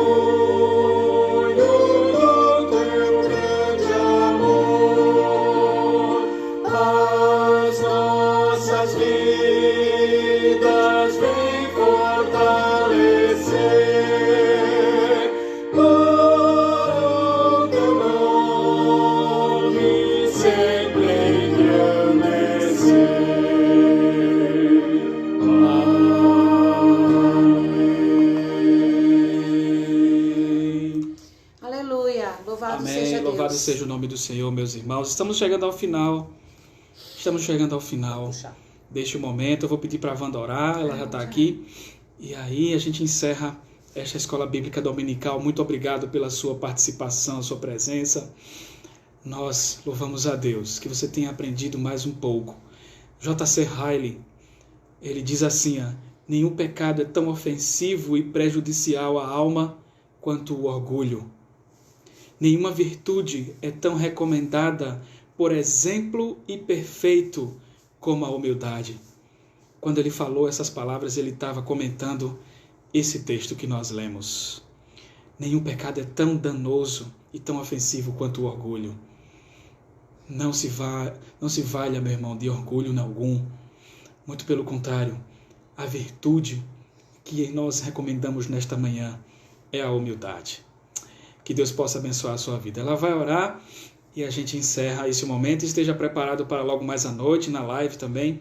do teu grande amor, as nossas vidas vem fortalecer, por teu nome sempre engrandecer. Amém. Aleluia. Louvado Amém. seja Deus. Louvado seja o nome do Senhor, meus irmãos. Estamos chegando ao final. Puxa. Deste momento, eu vou pedir para a Wanda orar, ela já está aqui. E aí a gente encerra esta escola bíblica dominical. Muito obrigado pela sua participação, sua presença. Nós louvamos a Deus, que você tenha aprendido mais um pouco. J.C. Riley, ele diz assim, nenhum pecado é tão ofensivo e prejudicial à alma quanto o orgulho. Nenhuma virtude é tão recomendada por exemplo e perfeito como a humildade. Quando ele falou essas palavras, ele estava comentando esse texto que nós lemos. Nenhum pecado é tão danoso e tão ofensivo quanto o orgulho. Não se valha, meu irmão, de orgulho algum. Muito pelo contrário, a virtude que nós recomendamos nesta manhã é a humildade. Que Deus possa abençoar a sua vida. Ela vai orar e a gente encerra esse momento. Esteja preparado para logo mais à noite, na live também.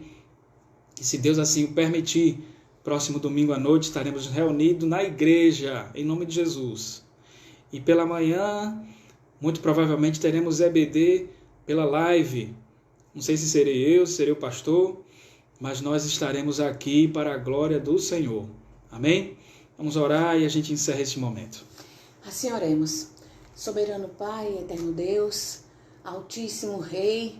E se Deus assim o permitir, próximo domingo à noite estaremos reunidos na igreja, em nome de Jesus. E pela manhã, muito provavelmente teremos EBD pela live. Não sei se serei eu, se serei o pastor, mas nós estaremos aqui para a glória do Senhor. Amém? Vamos orar e a gente encerra este momento. Assim oremos. Soberano Pai, eterno Deus, Altíssimo Rei,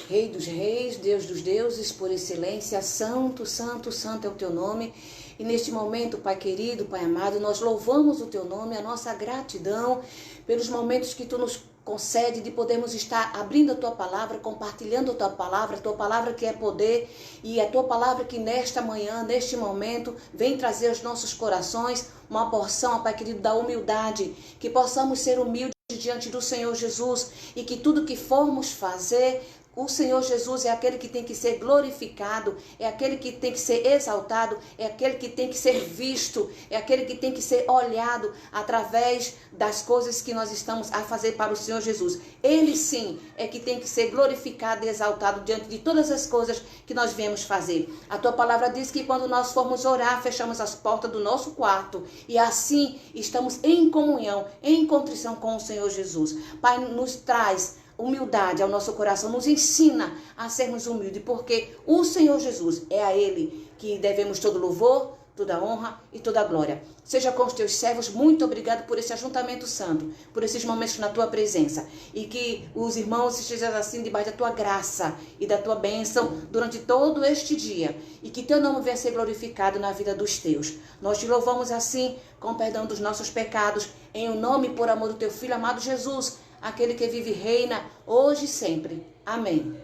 Rei dos reis, Deus dos deuses, por excelência, santo, santo, santo é o teu nome. E neste momento, Pai querido, Pai amado, nós louvamos o Teu nome, a nossa gratidão pelos momentos que Tu nos concede de podermos estar abrindo a Tua palavra, compartilhando a Tua palavra que é poder, e a Tua palavra que nesta manhã, neste momento, vem trazer aos nossos corações uma porção, Pai querido, da humildade, que possamos ser humildes diante do Senhor Jesus e que tudo que formos fazer, o Senhor Jesus é aquele que tem que ser glorificado, é aquele que tem que ser exaltado, é aquele que tem que ser visto, é aquele que tem que ser olhado através das coisas que nós estamos a fazer para o Senhor Jesus. Ele sim é que tem que ser glorificado e exaltado diante de todas as coisas que nós viemos fazer. A tua palavra diz que quando nós formos orar, fechamos as portas do nosso quarto e assim estamos em comunhão, em contrição com o Senhor Jesus. Pai, nos traz humildade ao nosso coração, nos ensina a sermos humildes, porque o Senhor Jesus é a Ele que devemos todo louvor, toda honra e toda glória. Seja com os teus servos, muito obrigado por esse ajuntamento santo, por esses momentos na tua presença, e que os irmãos estejam assim debaixo da tua graça e da tua bênção durante todo este dia, e que teu nome venha ser glorificado na vida dos teus. Nós te louvamos assim, com perdão dos nossos pecados, em o nome e por amor do teu Filho amado Jesus, aquele que vive e reina hoje e sempre. Amém.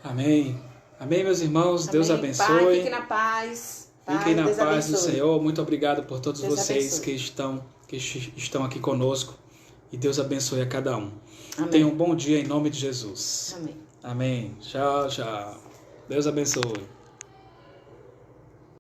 Amém. Amém, meus irmãos. Amém. Deus abençoe. Pai, fiquem na paz. Fiquem na Deus paz do abençoe. Senhor. Muito obrigado por todos Deus vocês abençoe. que estão aqui conosco. E Deus abençoe a cada um. Amém. Tenham um bom dia em nome de Jesus. Amém. Amém. Tchau, tchau. Deus abençoe.